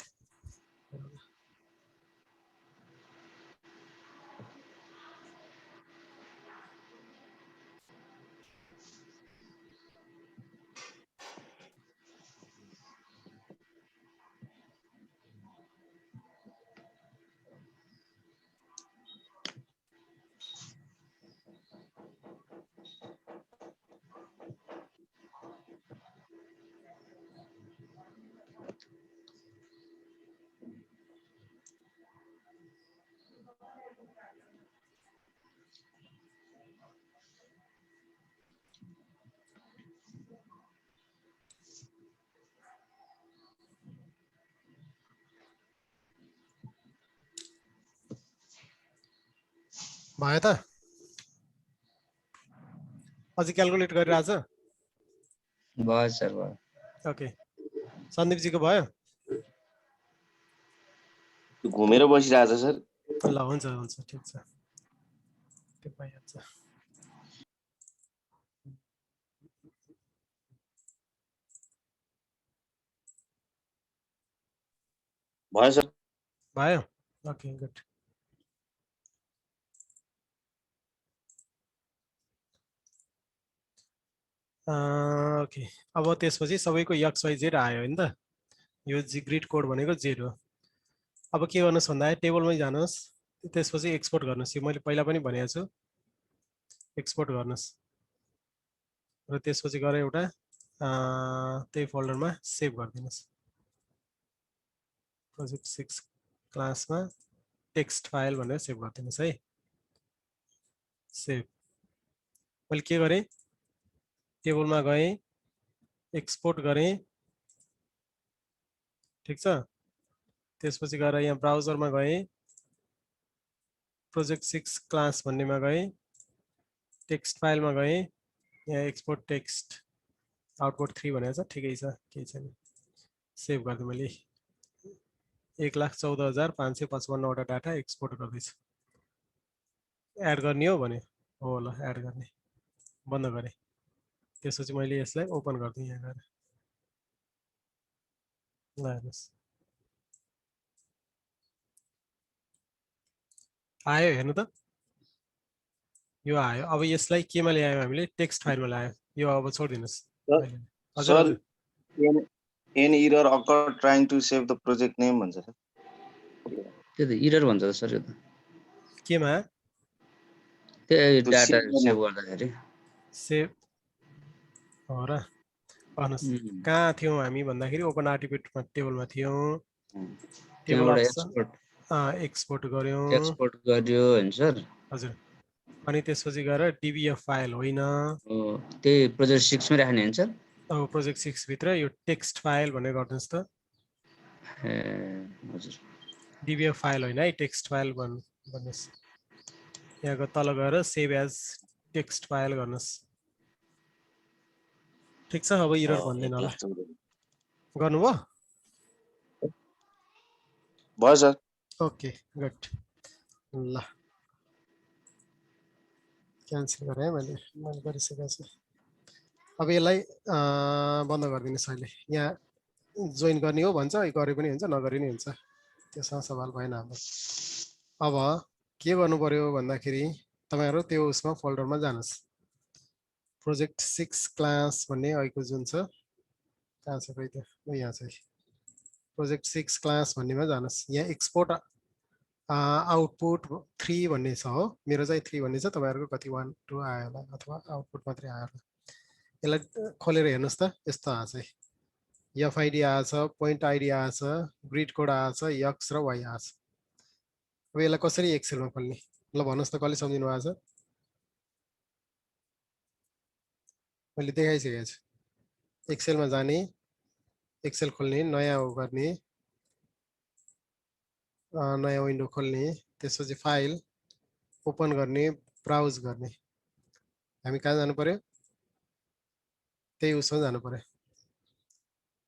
Speaker 1: भयो त? अझै क्यालकुलेट गरिरहेछ?
Speaker 2: भयो सर भयो।
Speaker 1: ओके, सन्दीपजीको भयो?
Speaker 3: घुमेर बसिरहेछ सर।
Speaker 1: ल हुन्छ हुन्छ ठिक छ, त्यो भइहाल्छ।
Speaker 3: भयो सर।
Speaker 1: भयो? Okay good. ओके, अब त्यसपछि सबैको XYZ आयो होइन त? यो ग्रिड कोड भनेको Z हो। अब के गर्नुहोस् भन्दाखेरि टेबलमै जानुहोस्, त्यसपछि एक्सपोर्ट गर्नुहोस्। यो मैले पहिला पनि भनेको छु, एक्सपोर्ट गर्नुहोस् र त्यसपछि गएर एउटा त्यही फोल्डरमा सेभ गरिदिनुहोस्। प्रोजेक्ट 6 क्लासमा टेक्स्ट फाइल भनेर सेभ गरिदिनुहोस् है। सेभ। मैले के गरेँ, टेबलमा गएँ, एक्सपोर्ट गरेँ, ठिक छ। त्यसपछि गएर यहाँ ब्राउजरमा गएँ, प्रोजेक्ट 6 क्लास भन्नेमा गएँ, टेक्स्ट फाइलमा गएँ, यहाँ एक्सपोर्ट टेक्स्ट आउटपुट 3 भनेको छ, ठिकै छ, केही छैन। सेभ गरिदिएँ मैले। 1,14,555 वटा डाटा एक्सपोर्ट गर्दैछु। एड गर्ने हो भने हो, ल एड गर्ने, बन्द गरेँ। त्यसपछि मैले यसलाई ओपन गरिदिएँ यहाँ गएर। ल हेर्नुहोस् आयो, हेर्नु त यो आयो। अब यसलाई केमा ल्यायौँ हामीले? टेक्स्ट फाइलमा ल्यायौँ। यो अब छोडिदिनुहोस्। हजुर
Speaker 3: सर
Speaker 1: हजुर,
Speaker 3: an error occur trying to save the project name भन्छ सर।
Speaker 2: त्यो त इरर भन्छ त सर। यो त
Speaker 1: केमा
Speaker 2: त्यो
Speaker 3: त्यो
Speaker 2: डाटा
Speaker 3: सेभ गर्ने।
Speaker 2: सेभ गर्दाखेरि
Speaker 1: सेभ हो र? भन्नुहोस् कहाँ थियौँ हामी भन्दाखेरि ओपन आर्टिफेक्टमा टेबलमा थियौँ। टेबल
Speaker 2: त्यहाँबाट
Speaker 1: अफ एक्सपोर्ट गऱ्यौँ।
Speaker 2: एक्सपोर्ट गर्यो होइन सर?
Speaker 1: हजुर, अनि त्यसपछि गएर DBF फाइल होइन,
Speaker 2: त्यही प्रोजेक्ट 6 मै राख्ने होइन सर?
Speaker 1: अब प्रोजेक्ट 6 भित्र यो टेक्स्ट फाइल भनेर गर्नुहोस् त।
Speaker 2: ए हजुर।
Speaker 1: DBF फाइल होइन है, टेक्स्ट फाइल भन्नुहोस्। यहाँको तल गएर सेभ एज टेक्स्ट फाइल गर्नुहोस्। ठिक छ, अब इरर भन्दैन होला। गर्नुभयो?
Speaker 3: भयो सर।
Speaker 1: Okay good. ल क्यान्सल गरेँ है मैले गरिसकेको छु। अब यसलाई बन्द गरिदिनुहोस् अहिले। यहाँ जोइन गर्ने हो भन्छ, गरे पनि हुन्छ, नगरे पनि हुन्छ, त्यसमा सवाल भएन हाम्रो। अब के गर्नु पर्यो भन्दाखेरि तपाईँहरू त्यो उसमा फोल्डरमा जानुहोस्, प्रोजेक्ट 6 क्लास भन्ने अहिलेको जुन छ, कहाँ छ खै त, यहाँ छ, प्रोजेक्ट 6 क्लास भन्नेमा जानुहोस्। यहाँ एक्सपोर्ट आउटपुट 3 भन्ने छ हो, मेरो चाहिँ 3 भन्ने छ, तपाईँहरूको कति 1 2 आयो होला, अथवा आउटपुट मात्रै आयो होला। यसलाई खोलेर हेर्नुहोस् त, यस्तो आएछ है, FID आएछ, पोइन्ट ID आएछ, ग्रिड कोड आएछ, X र Y आएछ। अब यसलाई कसरी एक्सेलमा खोल्ने? ल भन्नुहोस् त, कसले सम्झिनु भएको छ? मैले देखाइसकेको छु। एक्सेलमा जाने, एक्सेल खोल्ने, नयाँ गर्ने, नयाँ विन्डो खोल्ने, त्यसपछि फाइल ओपन गर्ने, ब्राउज गर्ने हामी कहाँ जानु पर्यो त्यही उसमा जानु पर्यो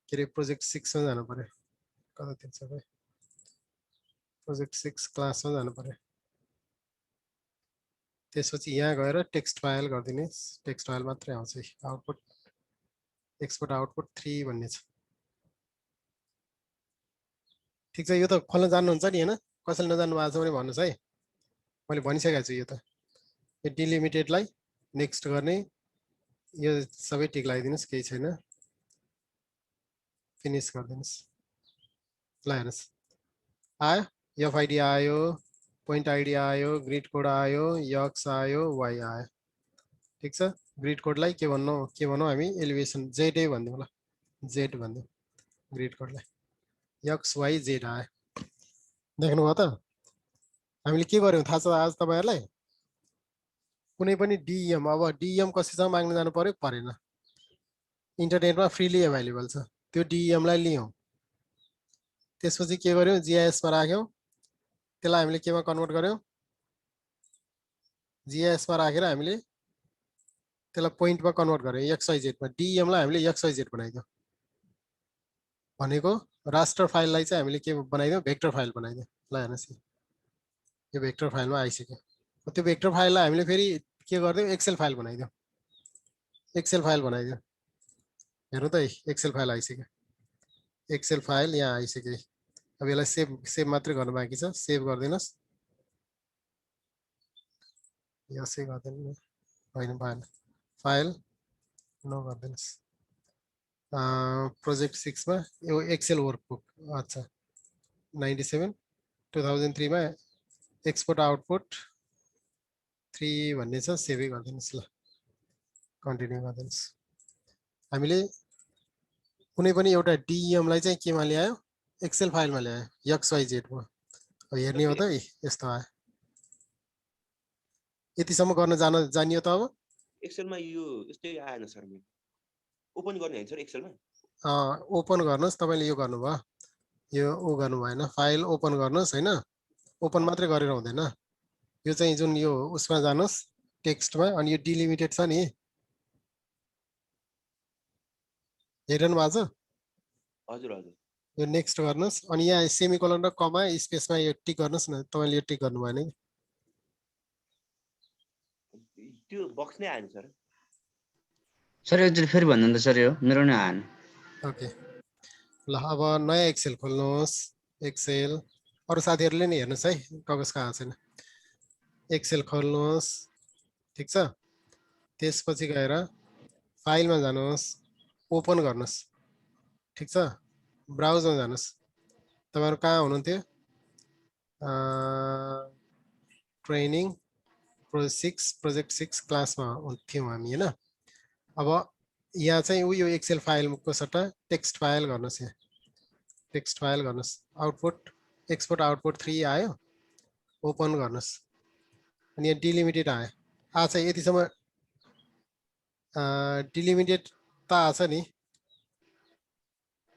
Speaker 1: के अरे प्रोजेक्ट 6 मा जानु पर्यो कता थिन्छ भाइ प्रोजेक्ट 6 क्लासमा जानु पर्यो त्यसपछि यहाँ गएर टेक्स्ट फाइल गरिदिने टेक्स्ट फाइल मात्रै आउँछ आउटपुट एक्सपोर्ट आउटपुट 3 भन्ने छ ठिक छ यो त खोल्न जान्नुहुन्छ नि हैन कसैले नजान्नु भएको छ भने भन्नुस् है मैले भनिसकेको छु यो त यो डिलिमिटेडलाई नेक्स्ट गर्ने यो सबै टिक लगाइदिनुस् केही छैन फिनिश गरिदिनुस् ल हेर्नुस् आयो एफआइडी आयो पोइन्ट आइडी आयो ग्रिड कोड आयो यक्स आयो वाइ आयो ठिक छ ग्रिड कोडलाई के भनौँ हामी एलिभेसन जेड भनिदिउँ ल जेड भनिदिउँ ग्रिड कोडलाई यक्स वाइ जेड आयो देख्नुभयो त हामीले के गर्यौँ थाहा छ आज तपाईहरुलाई कुनै पनि डिएम अब डिएम कसैसँग माग्न जानु पर्यो परेन इन्टरनेटमा फ्रीली अभाइलेबल छ त्यो डिएम लाई लियौं त्यसपछि के गर्यौं जीआईएस मा राख्यौं त्यसलाई हामीले केमा कन्भर्ट गर्यौं जीआईएस मा राखेर हामीले त्यसलाई पोइन्टमा कन्भर्ट गर्यौं एक्सवाइजेड मा डिएम लाई हामीले एक्सवाइजेड बनाइदियौं भनेको रास्टर फाइललाई चाहिँ हामीले के बनाइदियौं भेक्टर फाइल बनाइदियौं ल हेर्नुस् यो भेक्टर फाइलमा आइसक्यो त्यो भेक्टर फाइललाई हामीले फेरि के गर्दियौं एक्सेल फाइल बनाइदियौं एक्सेल फाइल बनाइदियौं हेर्नु त एक्सेल फाइल आइसक्यो एक्सेल फाइल यहाँ आइसक्यो अब यसलाई सेभ मात्रै गर्नु बाँकी छ सेभ गरिदिनुस् यसै गर्दिनु हैन भएन फाइल नो गरिदिनुस् प्रोजेक्ट 6 मा यो एक्सेल वर्कबुक अच्छा 97 2003 मा एक्सपोर्ट आउटपुट 3 भन्ने छ सेभै गरिदिनुस् ल कन्टिन्यू गरिदिनुस् हामीले कुनै पनि एउटा डिएम लाई चाहिँ केमा ल्यायो एक्सेल फाइलमा ल्यायो XYZ मा अब हेर्ने हो त यस्तो आयो यतिसम्म गर्न जानियो त अब
Speaker 4: एक्सेलमा यो यस्तै आएन सर मेरो ओपन गर्ने हैन सर एक्सेलमा
Speaker 1: ओपन गर्नुस् तपाईले यो गर्नुभयो यो ओ गर्नु भएन फाइल ओपन गर्नुस् हैन ओपन मात्रै गरेर हुँदैन यो चाहिँ जुन यो उसमा जानुस् टेक्स्टमा अनि यो डिलिमिटेड छ नि हेर्नु भएको छ
Speaker 4: हजुर हजुर
Speaker 1: यो नेक्स्ट गर्नुस् अनि यहाँ सेमिकोलन र कमा स्पेसमा यो टिक गर्नुस् न तपाईले यो टिक गर्नु भएन
Speaker 4: त्यो बक्स नै आएन सर
Speaker 2: सर एकचोटि फेरि भन्नु त सर यो मेरो नै आएन
Speaker 1: ओके ल अब नयाँ एक्सेल खोल्नुहोस् एक्सेल अरु साथीहरुले नि हेर्नुस् है कागजको आएको छैन एक्सेल खोल्नुहोस् ठीक छ त्यसपछि गएर फाइलमा जानुहोस् ओपन गर्नुहोस् ठीक छ ब्राउजरमा जानुहोस् तपाईहरु कहाँ हुनुहुन्थ्यो ट्रेनिङ प्रोजेक्ट 6 क्लासमा थियौं हामी हैन अब यहाँ चाहिँ यो एक्सेल फाइलको सट्टा टेक्स्ट फाइल गर्नुस् यहाँ टेक्स्ट फाइल गर्नुस् आउटपुट एक्सपोर्ट आउटपुट 3 आयो ओपन गर्नुस् अनि यहाँ डिलिमिटेड आयो आछ यतिसम्म डिलिमिटेड त आछ नि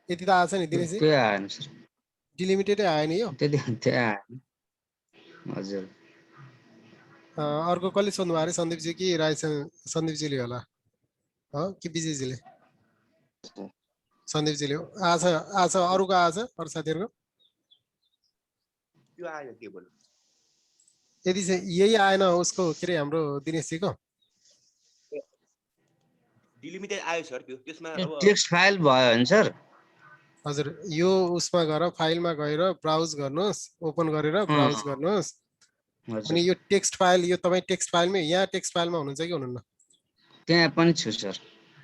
Speaker 1: यति त आछ नि दिनेश
Speaker 2: त्यो आएन सर
Speaker 1: डिलिमिटेडै आयो नि यो
Speaker 2: त्यो आएन हजुर
Speaker 1: अर्को कसले सोध्नु भयो सन्दीपजी कि राय सन्दीपजीले होला हो कि विजयजीले सन्दीपजीले आज अरूको आज अरू साथीहरुको
Speaker 4: त्यो आएन टेबल
Speaker 1: यदि चाहिँ यही आएन उसको के रे हाम्रो दिनेशजीको
Speaker 4: डिलिमिटेड आयो सर त्यसमा अब
Speaker 2: टेक्स्ट फाइल भयो भने सर
Speaker 1: हजुर यो उसमा गएर फाइलमा गएर ब्राउज गर्नुहोस् ओपन गरेर ब्राउज गर्नुहोस् अनि यो टेक्स्ट फाइल यो तपाई टेक्स्ट फाइलमै यहाँ टेक्स्ट फाइलमा हुनुहुन्छ कि हुनुहुन्न
Speaker 2: त्यहाँ पनि छु सर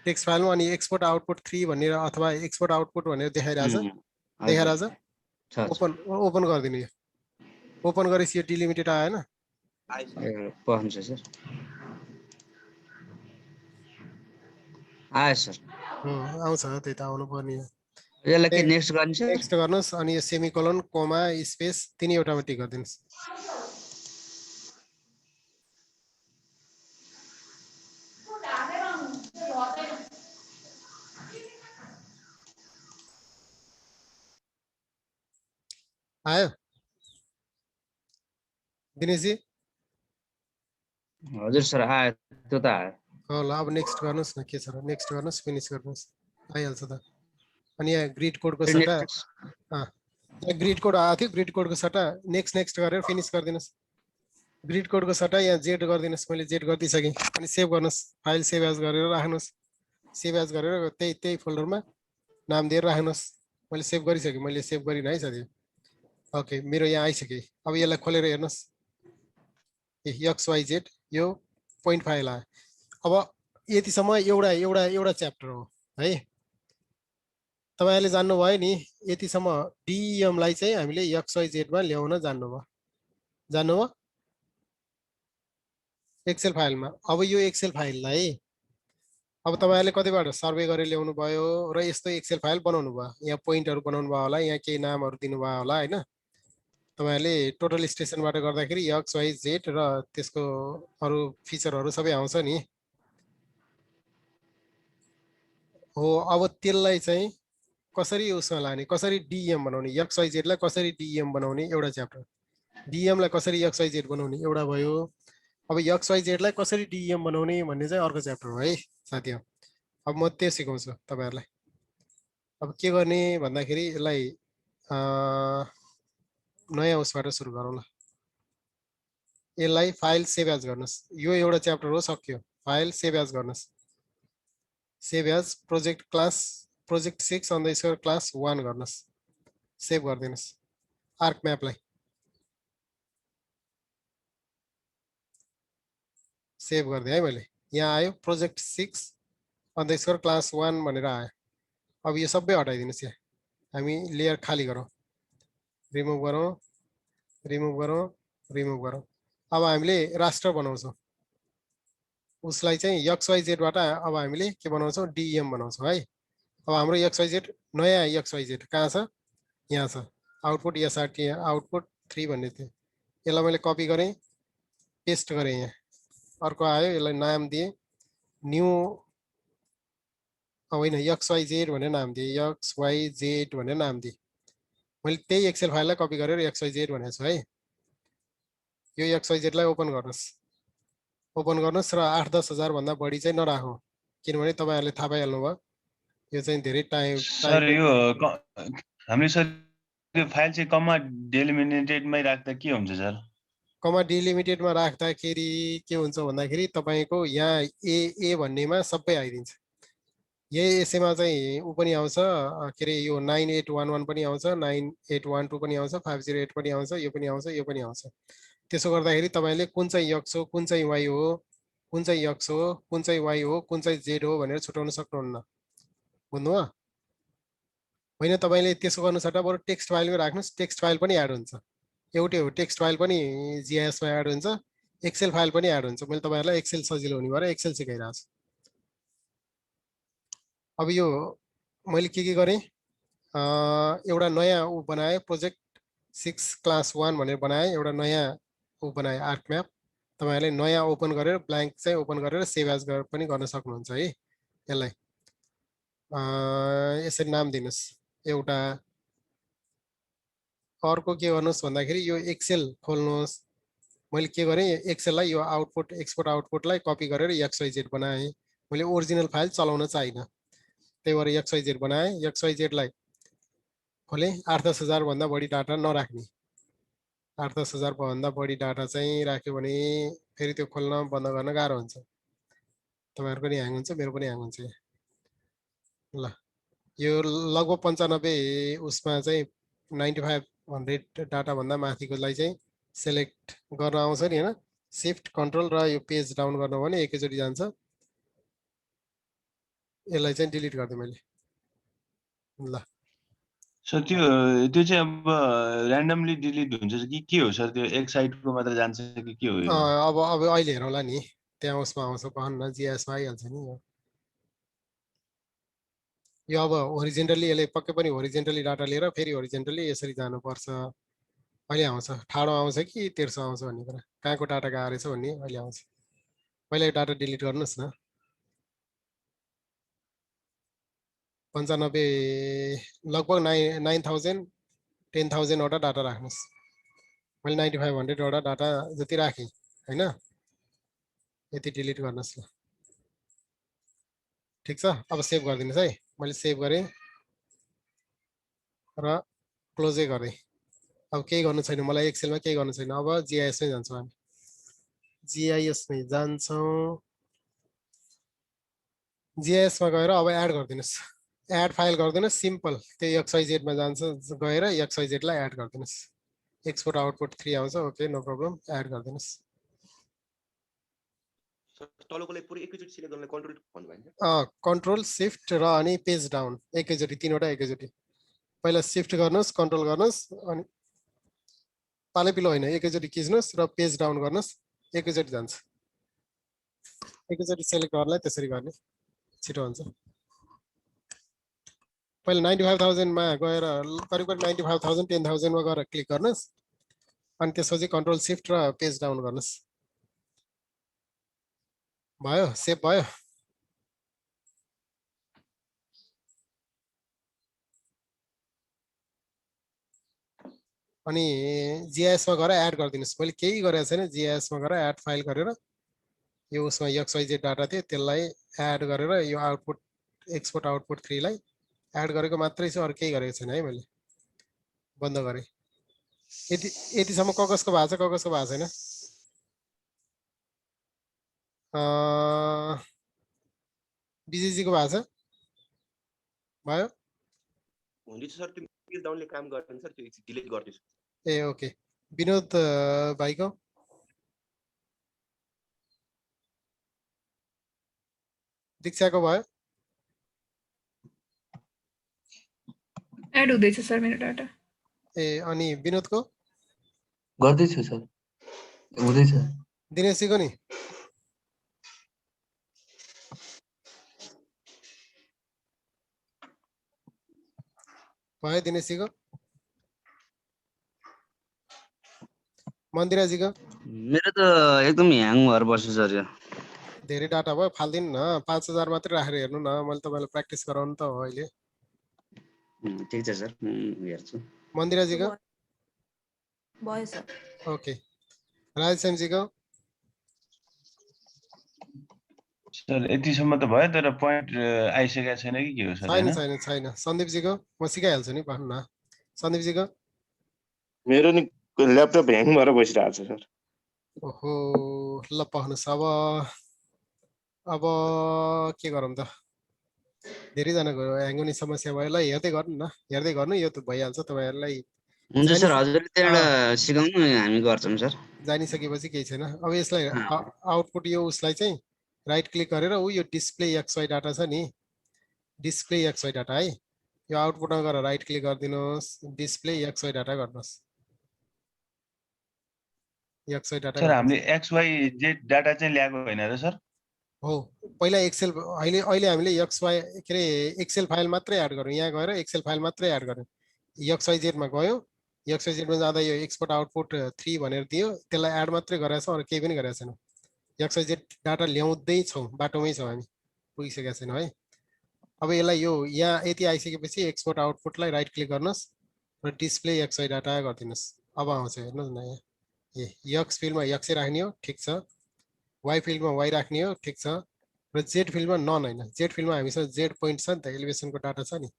Speaker 1: टेक्स्ट फाइलमा अनि एक्सपोर्ट आउटपुट 3 भनेर अथवा एक्सपोर्ट आउटपुट भनेर देखाइराछ ओपन गरिदिनु यो ओपन गरेपछि यो डिलिमिटेड आएन
Speaker 2: पहन्छ सर आयो सर
Speaker 1: आउँछ त्यही त आउनु पर्ने
Speaker 2: यसलाई के नेक्स्ट गर्ने सर
Speaker 1: नेक्स्ट गर्नुस् अनि यो सेमिकोलन कोमा स्पेस तिनैवटामा टिक गरिदिनुस् आयो दिनेशजी
Speaker 2: हजुर सर आयो त्यो त आयो
Speaker 1: ल अब नेक्स्ट गर्नुहोस् न के छ र नेक्स्ट गर्नुहोस् फिनिस गर्नुहोस् आइहाल्छ त अनि यहाँ ग्रिड कोडको सट्टा यहाँ ग्रिड कोड आएको थियो ग्रिड कोडको सट्टा नेक्स्ट गरेर फिनिस गरिदिनुहोस् ग्रिड कोडको सट्टा यहाँ जेड गरिदिनुहोस् मैले जेड गरिदिइसकेँ अनि सेभ गर्नुहोस् फाइल सेभ एज गरेर राख्नुहोस् सेभ एज गरेर त्यही फोल्डरमा नाम दिएर राख्नुहोस् मैले सेभ गरिसकेँ मैले सेभ गरिनँ है साथी ओके मेरो यहाँ आइसक्यो अब यसलाई खोलेर हेर्नुहोस् XYZ यो 0.5 आयो अब यतिसम्म एउटा च्याप्टर हो है तपाईहरुले जान्नुभयो नि यतिसम्म DEM लाई चाहिँ हामीले XYZ मा ल्याउन जान्नुभयो एक्सेल फाइलमा अब यो एक्सेल फाइललाई अब तपाईहरुले कतिबाट सर्वे गरेर ल्याउनु भयो र यस्तो एक्सेल फाइल बनाउनु भयो यहाँ पोइन्टहरु बनाउनु भयो होला यहाँ केही नामहरु दिनु भयो होला हैन तपाईहरुले टोटल स्टेसनबाट गर्दाखेरि XYZ र त्यसको अरु फिचरहरु सबै आउँछ नि हो अब त्यसलाई चाहिँ कसरी उसमा लाने कसरी DEM बनाउने XYZ लाई कसरी DEM बनाउने एउटा च्याप्टर DEM लाई कसरी XYZ बनाउने एउटा भयो अब XYZ लाई कसरी DEM बनाउने भन्ने चाहिँ अर्को च्याप्टर हो है साथीहरु अब म त्यो सिकाउँछु तपाईहरुलाई अब के गर्ने भन्दाखेरि यसलाई नयाँ उसबाट सुरु गरौँ ल यसलाई फाइल सेभ एज गर्नुस् यो एउटा च्याप्टर हो सक्यो फाइल सेभ एज गर्नुस् save as project class project 6 _ class 1 गर्नुस् सेभ गर्दिनुस् आर्क म्यापलाई सेभ गर्दै है मैले यहाँ आयो प्रोजेक्ट 6 _ क्लास 1 भनेर आयो अब यो सबै हटाइदिनुस् यहाँ हामी लेयर खाली गरौँ रिमुभ गरौँ अब हामीले राष्ट्र बनाउँछौँ उसलाई चाहिँ XYZ बाट अब हामीले के बनाउँछौँ DEM बनाउँछौँ है अब हाम्रो XYZ नयाँ XYZ कहाँ छ यहाँ छ आउटपुट SRT आउटपुट 3 भन्ने थियो यसलाई मैले कपी गरेँ पेस्ट गरेँ यहाँ अर्को आयो यसलाई नाम दिए न्यू होइन XYZ भनेर नाम दिए XYZ भनेर नाम दिए मैले त्यही एक्सेल फाइललाई कपी गरेर XYZ भनेको छु है यो XYZ लाई ओपन गर्नुस् र 8-10 हजार भन्दा बढी चाहिँ नराखौँ किनभने तपाईहरुले थाहा पाइहाल्नु भयो यो चाहिँ धेरै टाइम
Speaker 7: सर यो हामीले सर यो फाइल चाहिँ कमा डेलिमिटेडमै राख्दा के हुन्छ सर
Speaker 1: कमा डिलिमिटेडमा राख्दाखेरि के हुन्छ भन्दाखेरि तपाईको यहाँ ए भन्नेमा सबै आइदिन्छ यही यसैमा चाहिँ उ पनि आउँछ के रे यो 9811 पनि आउँछ 9812 पनि आउँछ 508 पनि आउँछ यो पनि आउँछ त्यसो गर्दाखेरि तपाईले कुन चाहिँ X हो कुन चाहिँ Y हो कुन चाहिँ X हो कुन चाहिँ Y हो कुन चाहिँ Z हो भनेर छुटाउन सक्नुहुन्न बुझ्नुभयो होइन तपाईले त्यसो गर्नु सट्टा बरु टेक्स्ट फाइलमै राख्नुस् टेक्स्ट फाइल पनि एड हुन्छ एउटै हो टेक्स्ट फाइल पनि GIS मा एड हुन्छ एक्सेल फाइल पनि एड हुन्छ मैले तपाईहरुलाई एक्सेल सजिलो हुने भएर एक्सेल सिकाइरहेको छु अब यो मैले के गरेँ एउटा नयाँ उ बनाए प्रोजेक्ट 6 क्लास 1 भनेर बनाए एउटा नयाँ उ बनाए आर्क म्याप तपाईहरुले नयाँ ओपन गरेर ब्ल्याङ्क चाहिँ ओपन गरेर सेभ एज पनि गर्न सक्नुहुन्छ है यसलाई यसरी नाम दिनुस् एउटा अर्को के गर्नुस् भन्दाखेरि यो एक्सेल खोल्नुस् मैले के गरेँ एक्सेललाई यो आउटपुट एक्सपोर्ट आउटपुटलाई कपी गरेर XYZ बनाएँ मैले ओरिजिनल फाइल चलाउन चाहिन त्यही भएर XYZ बनाएँ XYZ लाई खोले 8-10 हजार भन्दा बढी डाटा नराख्ने 8-10 हजार भन्दा बढी डाटा चाहिँ राख्यो भने फेरि त्यो खोल्न बन्द गर्न गाह्रो हुन्छ तपाईहरुको पनि ह्याङ हुन्छ मेरो पनि ह्याङ हुन्छ ल यो लगभग 95 उसमा चाहिँ 9500 डाटा भन्दा माथिकोलाई चाहिँ सेलेक्ट गर्न आउँछ नि हैन शिफ्ट कन्ट्रोल र यो पेज डाउन गर्नु भने एकैचोटी जान्छ यसलाई चाहिँ डिलिट गर्दै मैले ल
Speaker 7: सर त्यो चाहिँ अब र्यान्डमली डिलिट हुन्छ कि के हो सर त्यो एक साइडको मात्र जान्छ कि के हो
Speaker 1: अब अहिले हेरौँला नि त्यहाँ उसमा आउँछ कहन्न GIS मा आइहाल्छ नि यो अब होरिजेन्टली यसले पक्कै पनि होरिजेन्टली डाटा लिएर फेरि होरिजेन्टली यसरी जानुपर्छ अहिले आउँछ ठाडो आउँछ कि तेर्सो आउँछ भन्ने कुरा कहाँको डाटा गएको रहेछ भन्ने अहिले आउँछ पहिला यो डाटा डिलिट गर्नुहोस् न 95 लगभग 9000 10000 वटा डाटा राख्नुस् मैले 9500 वटा डाटा जति राखेँ हैन यति डिलिट गर्नुहोस् ल ठिक छ अब सेभ गरिदिनुहोस् है मैले सेभ गरेँ र क्लोजै गरेँ अब केही गर्नु छैन मलाई एक्सेलमा केही गर्नु छैन अब GIS मै जान्छौँ हामी GIS मै जान्छौँ GIS मा गएर अब एड गरिदिनुहोस् एड फाइल गरिदिनुहोस् सिम्पल त्यो XYZ मा जान्छ गएर XYZ लाई एड गरिदिनुहोस् एक्सपोर्ट आउटपुट 3 आउँछ ओके नो प्रब्लम एड गरिदिनुहोस्
Speaker 4: तलकोलाई पुरै एकैचोटि सिलेक्ट गर्नलाई कन्ट्रोल भन्नु भयो
Speaker 1: कन्ट्रोल शिफ्ट र अनि पेज डाउन एकैचोटि तीनवटा एकैचोटि पहिला शिफ्ट गर्नुहोस् कन्ट्रोल गर्नुहोस् अनि पालै पिलो होइन एकैचोटि खिच्नुहोस् र पेज डाउन गर्नुहोस् एकैचोटि जान्छ एकैचोटि सेलेक्ट गर्नलाई त्यसरी गर्ने छिटो हुन्छ पहिला 95,000 मा गएर करिब 95,000 10,000 मा गएर क्लिक गर्नुहोस् अनि त्यसपछि कन्ट्रोल शिफ्ट र पेज डाउन गर्नुहोस् भयो सेभ भयो अनि GIS मा गएर एड गरिदिनुहोस् मैले केही गरेको छैन GIS मा गएर एड फाइल गरेर यो उसमा XYZ डाटा थियो त्यसलाई एड गरेर यो आउटपुट एक्सपोर्ट आउटपुट 3 लाई एड गरेको मात्रै छ अरु केही गरेको छैन है मैले बन्द गरे यतिसम्म कगजको भएको छ कगजको भएको छैन बिजीजी को भएको छ भयो
Speaker 4: हुँदैछ सर त्यो पेज डाउनले काम गर्दैन सर त्यो डिलिट गर्दैछु
Speaker 1: ए ओके विनोद भाइको दीक्षाको भयो
Speaker 5: एड हुँदैछ सर मेरो डाटा
Speaker 1: ए अनि विनोदको
Speaker 6: गर्दैछु सर हुँदैछ
Speaker 1: दिनेशजीको नि भयो दिनेशजीको मन्दिराजीको
Speaker 2: मेरो त एकदम ह्याङ भएर बस्छ सर यो
Speaker 1: धेरै डाटा भयो फाल्दिनु न 5000 मात्रै राखेर हेर्नु न मैले तपाईलाई प्र्याक्टिस गराउनु त हो अहिले
Speaker 2: ठिक छ सर हेर्छु
Speaker 1: मन्दिराजीको
Speaker 8: भयो सर
Speaker 1: ओके राजेशजीको
Speaker 7: सर यतिसम्म त भयो तर पोइन्ट आइसकेको छैन कि के हो सर
Speaker 1: छैन
Speaker 7: हैन
Speaker 1: छैन छैन सन्दीपजीको म सिकाइहाल्छु नि भन्नु न सन्दीपजीको
Speaker 3: मेरो नि ल्यापटप ह्याङ भएर बसिरहेको छ सर
Speaker 1: ओहो ल पाउनुहोस् अब के गरौँ त धेरैजनाको ह्याङ हुने समस्या भयो ल हेर्दै गर्नु न हेर्दै गर्नु यो त भइहाल्छ तपाईँहरूलाई
Speaker 2: हुन्छ सर हजुरले त्यहाँबाट सिकाउनु हामी गर्छौँ सर
Speaker 1: जानिसकेपछि केही छैन अब यसलाई आउटपुट यो उसलाई चाहिँ राइट क्लिक गरेर ऊ यो डिस्प्ले XY डाटा छ नि डिस्प्ले XY डाटा है यो आउटपुटमा गएर राइट क्लिक गरिदिनुहोस् डिस्प्ले XY डाटा गर्नुहोस् XY डाटा
Speaker 7: सर हामीले XYZ डाटा चाहिँ ल्याएको होइन र सर
Speaker 1: हो पहिला एक्सेल अहिले हामीले XY के रे एक्सेल फाइल मात्रै एड गरौँ यहाँ गएर एक्सेल फाइल मात्रै एड गरौँ XYZ मा गयो XYZ मा जाँदा यो एक्सपोर्ट आउटपुट 3 भनेर दियो त्यसलाई एड मात्रै गरेछ अरु केही पनि गरेको छैन XYZ डाटा ल्याउँदै छौं बाटोमै छौं हामी पुगिसकेका छैनौं है अब यसलाई यो यहाँ यति आइसकेपछि एक्सपोर्ट आउटपुटलाई राइट क्लिक गर्नुस् र डिस्प्ले XY डाटा गरिदिनुस् अब आउँछ हेर्नुस् न यहाँ X फिल्डमा X राख्ने हो ठीक छ Y फिल्डमा Y राख्ने हो ठीक छ र Z फिल्डमा नन हैन Z फिल्डमा हामीसँग Z पोइन्ट छ नि त एलिभेसनको डाटा छ नि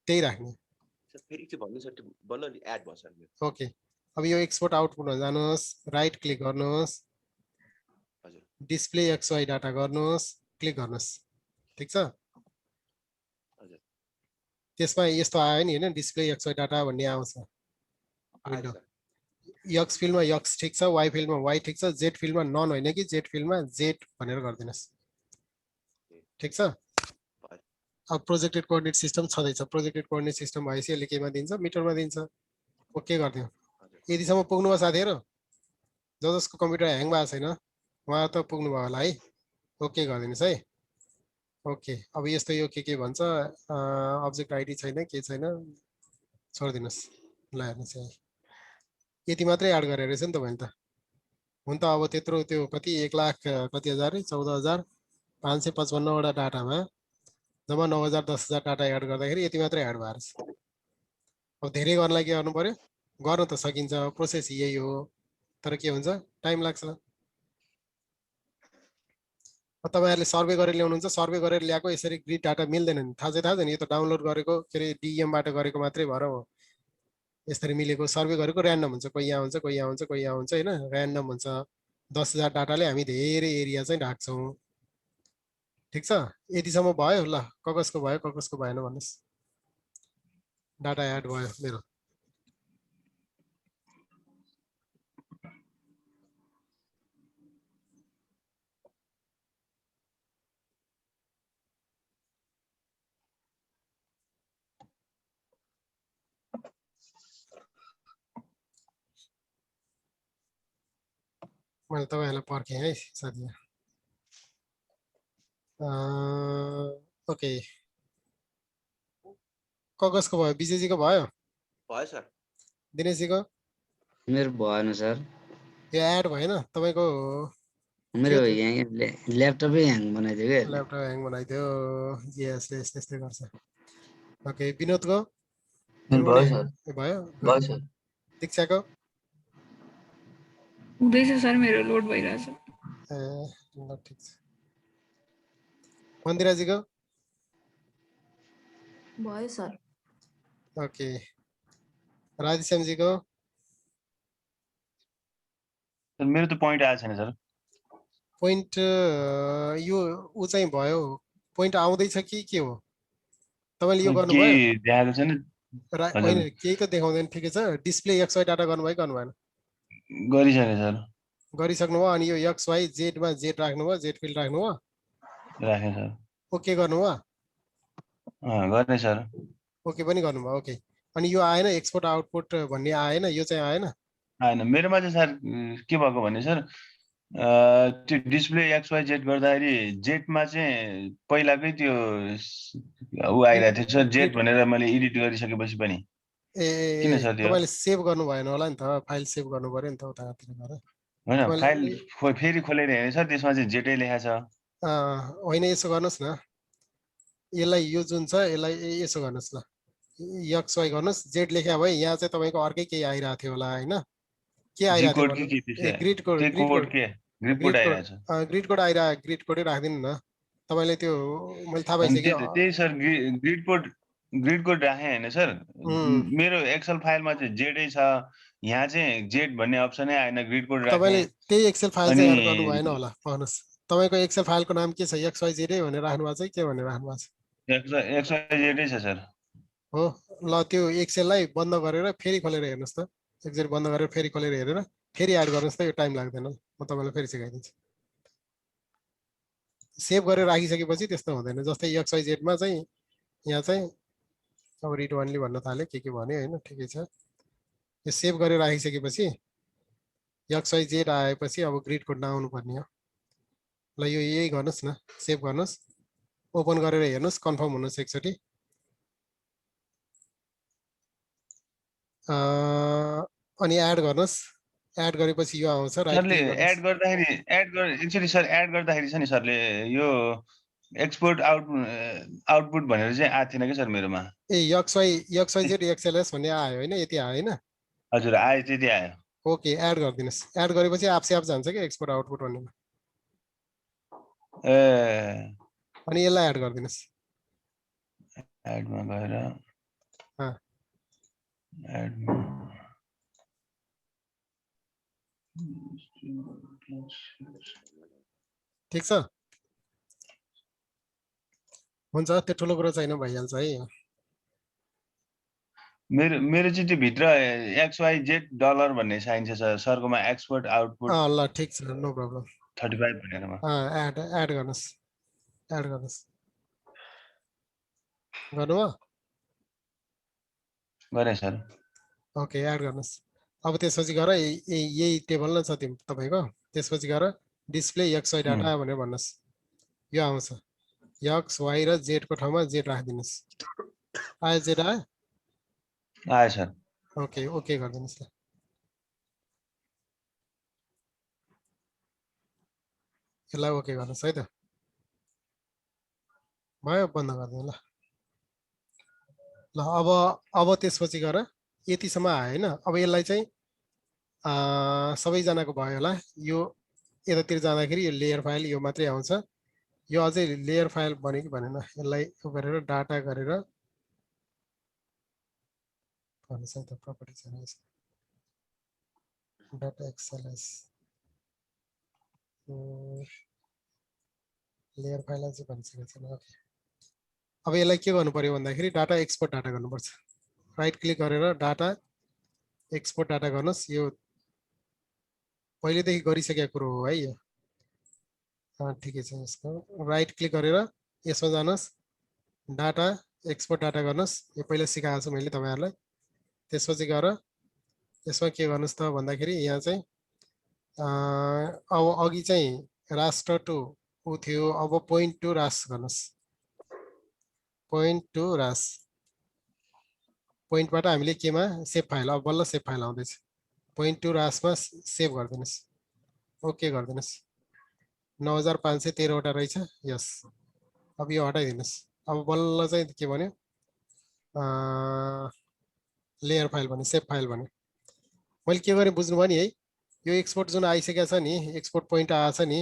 Speaker 1: त्यही राख्ने
Speaker 4: सर फेरि के भन्नु सर त्यो बल्ल एड भयो सर
Speaker 1: ओके अब यो एक्सपोर्ट आउटपुटमा जानुहोस् राइट क्लिक गर्नुहोस्
Speaker 4: हजुर
Speaker 1: डिस्प्ले XY डाटा गर्नुहोस् क्लिक गर्नुहोस् ठीक छ
Speaker 4: हजुर
Speaker 1: त्यसमा यस्तो आयो नि हैन डिस्प्ले XY डाटा भन्ने आउँछ विन्डो X फिल्डमा X ठीक छ Y फिल्डमा Y ठीक छ Z फिल्डमा नन होइन कि Z फिल्डमा Z भनेर गर्दिनुस् ठीक छ अब प्रोजेक्टेड कोअर्डिनेट सिस्टम छदैछ प्रोजेक्टेड कोअर्डिनेट सिस्टम भएपछि यसले केमा दिन्छ मिटरमा दिन्छ ओके गर्दियौ यतिसम्म पुग्नु भयो साथीहरु जसको कम्प्युटर ह्याङ भएको छैन उहाँ त पुग्नु भयो होला है ओके गरिदिनुस् है ओके अब यस्तो यो के भन्छ अब्जेक्ट आइडी छैन के छैन छोड्दिनुस् ल हेर्नुस् है यति मात्रै एड गरेर रहेछ नि तपाईले त हुन त अब त्यत्रो त्यो कति 1 लाख कति हजार 14,555 वटा डाटामा जम्मा 9,000 10,000 डाटा एड गर्दाखेरि यति मात्रै एड भएर छ अब धेरै गर्नलाई के गर्नु पर्यो गर्न त सकिन्छ प्रोसेस यही हो तर के हुन्छ टाइम लाग्छ तपाईहरुले सर्वे गरेर ल्याउनुहुन्छ सर्वे गरेर ल्याएको यसरी ग्रिड डाटा मिल्दैन नि थाहा छैन यो त डाउनलोड गरेको के रे डीएम बाट गरेको मात्रै भएर हो यसरी मिलेको सर्वे गरेको र्यान्डम हुन्छ कोही यहाँ हुन्छ कोही यहाँ हुन्छ कोही यहाँ हुन्छ हैन र्यान्डम हुन्छ 10,000 डाटाले हामी धेरै एरिया चाहिँ ढाक्छौं ठीक छ यतिसम्म भयो ल ककसको भयो ककसको भएन भन्नुस् डाटा एड भयो मेरो मैले तपाईहरुलाई पर्खेँ है साथी ओके ककसको भयो विजयजी को भयो
Speaker 4: भयो सर
Speaker 1: दिनेशजी को
Speaker 2: मेरो भएन सर
Speaker 1: यो एड भएन तपाईको
Speaker 2: मेरो यहाँ ल्यापटपै ह्याङ बनाइदियो के
Speaker 1: ल्यापटप ह्याङ बनाइदियो यस यस त्यस्तै गर्छ ओके विनोदको
Speaker 6: भयो सर
Speaker 1: भयो
Speaker 6: भयो सर
Speaker 1: दीक्षाको
Speaker 5: हुँदैछ सर मेरो लोड भइरहेछ
Speaker 1: ए ल ठीक छ मन्दिराजीको
Speaker 8: भयो सर
Speaker 1: ओके राधेश्यामजीको
Speaker 7: मेरो त पोइन्ट आएको छैन सर
Speaker 1: पोइन्ट यो उ चाहिँ भयो पोइन्ट आउँदैछ कि के हो तपाईले यो गर्नुभयो
Speaker 7: केही देखाएको छैन
Speaker 1: होइन केही त देखाउँदैन ठिकै छ डिस्प्ले XY डाटा गर्नुभयो कि गर्नु भएन
Speaker 7: गरिसके सर
Speaker 1: गरिसक्नुभयो अनि यो XY Z मा Z राख्नुभयो Z फिल्ड राख्नुभयो
Speaker 7: राखेँ सर
Speaker 1: ओके गर्नुभयो
Speaker 7: गर्ने सर
Speaker 1: ओके पनि गर्नुभयो ओके अनि यो आएन एक्सपोर्ट आउटपुट भन्ने आएन यो चाहिँ आएन
Speaker 7: आएन मेरोमा चाहिँ सर के भएको भने सर त्यो डिस्प्ले XYZ गर्दाखेरि जेटमा चाहिँ पहिलाकै त्यो उ आइरहेको थियो सर जेट भनेर मैले एडिट गरिसकेपछि पनि
Speaker 1: ए
Speaker 7: किन सर त्यो
Speaker 1: तपाईले सेभ गर्नु भएन होला नि त फाइल सेभ गर्नु पर्यो नि त उतातिर गएर
Speaker 7: हैन फाइल फेरि खोलेर हेरेँ सर त्यसमा चाहिँ जेटै लेखा छ
Speaker 1: होइन यसो गर्नुस् न यसलाई यो जुन छ यसलाई यसो गर्नुस् ल XY गर्नुस् जेड लेख्या भए यहाँ चाहिँ तपाईको अर्कै केही आइरहेको थियो होला हैन के आइरहेको थियो ग्रिड कोड ग्रिड कोड आइरहेको ग्रिड कोडै राख्दिनु न तपाईले त्यो मैले थाहा पाइसक्यो
Speaker 7: त्यही सर ग्रिड कोड राखे हैन सर मेरो एक्सेल फाइलमा चाहिँ जेडै छ यहाँ चाहिँ जेड भन्ने अप्सनै आएन ग्रिड कोड राखे
Speaker 1: तपाईले त्यही एक्सेल फाइल चाहिँ एड गर्नु भएन होला भन्नुस् तपाईको एक्सेल फाइलको नाम के छ XYZ भनेर राख्नु भएको छ के भनेर राख्नु भएको छ
Speaker 7: XYZ छ सर
Speaker 1: हो ल त्यो एक्सेललाई बन्द गरेर फेरि खोलेर हेर्नुस् त एकचोटि बन्द गरेर फेरि खोलेर हेरेर फेरि एड गर्नुस् त यो टाइम लाग्दैन म तपाईलाई फेरि सिकाइदिन्छु सेभ गरेर राखिसकेपछि त्यस्तो हुँदैन जस्तै XYZ मा चाहिँ यहाँ चाहिँ अब रिड ओन्ली भन्न थाल्यो के भन्यो हैन ठिकै छ यो सेभ गरेर राखिसकेपछि XYZ आएपछि अब ग्रिड कोड नआउनु पर्ने हो ल यो यही गर्नुस् न सेभ गर्नुस् ओपन गरेर हेर्नुस् कन्फर्म हुनुस् एकचोटि अनि एड गर्नुस् एड गरेपछि यो आउँछ
Speaker 7: सरले एड गर्दाखेरि छ नि सरले यो एक्सपोर्ट आउटपुट भनेर चाहिँ आएको थिएन कि सर मेरोमा
Speaker 1: ए XYZ XLS भन्ने आयो हैन यति आयो हैन
Speaker 7: हजुर आयो त्यति आयो
Speaker 1: ओके एड गरिदिनुस् एड गरेपछि आफसे आफ जान्छ कि एक्सपोर्ट आउटपुट भन्नेमा
Speaker 7: ए
Speaker 1: अनि यसलाई एड गरिदिनुस्
Speaker 7: एडमा गएर एडमा
Speaker 1: ठीक छ हुन्छ त्यो ठुलो कुरो छैन भइहाल्छ है
Speaker 7: मेरो चाहिँ त्यो भित्र XYZ डलर भन्ने साइन छ सर सरकोमा एक्सपोर्ट आउटपुट
Speaker 1: ल ठीक छ नो प्रब्लम
Speaker 7: 35 भनेरमा
Speaker 1: एड गर्नुस् गर्नुभयो
Speaker 7: गरे सर
Speaker 1: ओके एड गर्नुस् अब त्यसपछि गएर यही टेबल नै छ तपाईको त्यसपछि गएर डिस्प्ले XY डाटा भनेर भन्नुस् यो आउँछ XY र Z को ठाउँमा Z राखिदिनुस् आयो Z आयो
Speaker 7: सर
Speaker 1: ओके ओके गरिदिनुस् ल यसलाई ओके गर्नुस् है त भयो बन्द गरिदिनु ल अब त्यसपछि गएर यतिसम्म आयो हैन अब यसलाई चाहिँ सबैजनाको भयो होला यो यतातिर जाँदाखेरि यो लेयर फाइल यो मात्रै आउँछ यो अझै लेयर फाइल बन्यो कि भनेन यसलाई यो गरेर डाटा गरेर भन्नुस् है त प्रपर्टिज डाटा एक्सएलएस लेयर फाइललाई चाहिँ भनिसकेको छैन ओके अब यसलाई के गर्नु पर्यो भन्दाखेरि डाटा एक्सपोर्ट डाटा गर्नुपर्छ राइट क्लिक गरेर डाटा एक्सपोर्ट डाटा गर्नुस् यो पहिलेदेखि गरिसकेको कुरो हो है यो ठिकै छ यसको राइट क्लिक गरेर यसमा जानुस् डाटा एक्सपोर्ट डाटा गर्नुस् यो पहिला सिकाएको छु मैले तपाईहरुलाई त्यसपछि गएर यसमा के गर्नुस् त भन्दाखेरि यहाँ चाहिँ अब अघि चाहिँ राष्ट्र टु उ थियो अब पोइन्ट टु रास गर्नुस् पोइन्ट टु रास पोइन्टबाट हामीले केमा सेभ फाइल अब बल्ल सेभ फाइल आउँदैछ पोइन्ट टु रासमा सेभ गरिदिनुस् ओके गरिदिनुस् 9513 वटा रहेछ यस अब यो हटाइदिनुस् अब बल्ल चाहिँ के भन्यो लेयर फाइल भन्यो सेभ फाइल भन्यो मैले के गरेँ बुझ्नु भयो नि है यो एक्सपोर्ट जुन आइसकेको छ नि एक्सपोर्ट पोइन्ट आछ नि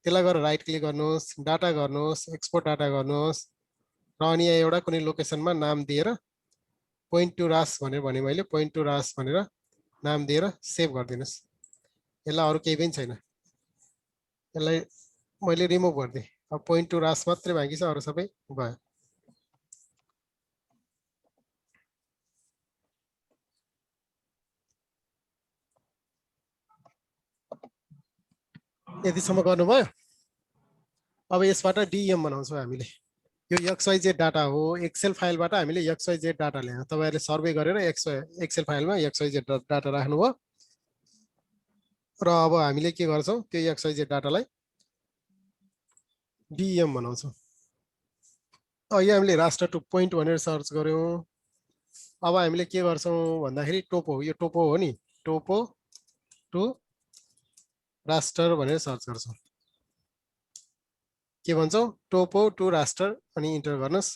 Speaker 1: त्यसलाई गएर राइट क्लिक गर्नुस् डाटा गर्नुस् एक्सपोर्ट डाटा गर्नुस् र अनि यहाँ एउटा कुनै लोकेसनमा नाम दिएर पोइन्ट टु रास भनेर भने मैले पोइन्ट टु रास भनेर नाम दिएर सेभ गरिदिनुस् यसलाई अरु केही पनि छैन यसलाई मैले रिमुभ गर्दिए अब पोइन्ट टु रास मात्रै बाँकी छ अरु सबै भयो यतिसम्म गर्नुभयो अब यसबाट डीएम बनाउँछौँ हामीले यो XYZ डाटा हो एक्सेल फाइलबाट हामीले XYZ डाटा ल्यायौँ तपाईहरुले सर्वे गरेर एक्सेल फाइलमा XYZ डाटा राख्नुभयो र अब हामीले के गर्छौं त्यो XYZ डाटालाई डीएम बनाउँछौँ यहाँ हामीले राष्ट्र टु पोइन्ट भनेर सर्च गर्यौं अब हामीले के गर्छौं भन्दाखेरि टोपो यो टोपो हो नि टोपो टु राष्ट्र भनेर सर्च गर्छौं के भन्छौं टोपो टु राष्ट्र अनि इन्टर गर्नुस्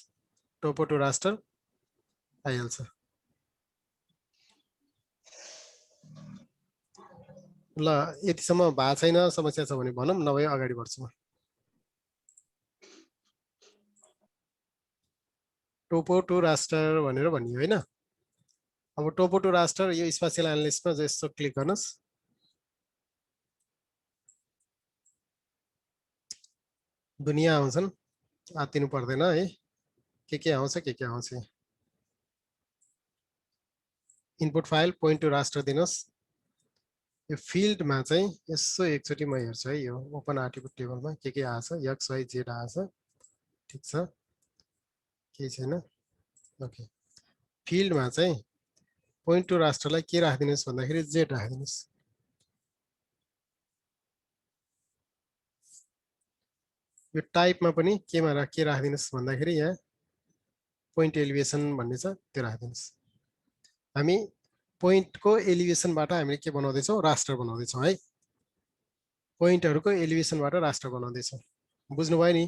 Speaker 1: टोपो टु राष्ट्र आइहाल्छ ल यतिसम्म भएको छैन समस्या छ भने भनौं नभए अगाडि बढ्छु म टोपो टु राष्ट्र भनेर भनियो हैन अब टोपो टु राष्ट्र यो स्पेशल एनालिस्टमा जस्तो क्लिक गर्नुस् दुनिया आउँछन् आतिनु पर्दैन है के आउँछ के आउँछ इनपुट फाइल पोइन्ट टु राष्ट्र दिनुस् यो फिल्डमा चाहिँ यसो एकचोटी म हेर्छु है यो ओपन आर्टिकल टेबलमा के आछ XYZ आछ ठीक छ केही छैन ओके फिल्डमा चाहिँ पोइन्ट टु राष्ट्रलाई के राख्दिनुस् भन्दाखेरि Z राख्दिनुस् यो टाइपमा पनि केमा के राख्दिनुस् भन्दाखेरि यहाँ पोइन्ट एलिभेसन भन्ने छ त्यो राख्दिनुस् हामी पोइन्टको एलिभेसनबाट हामीले के बनाउँदै छौं राष्ट्र बनाउँदै छौं है पोइन्टहरुको एलिभेसनबाट राष्ट्र बनाउँदै छौं बुझ्नु भयो नि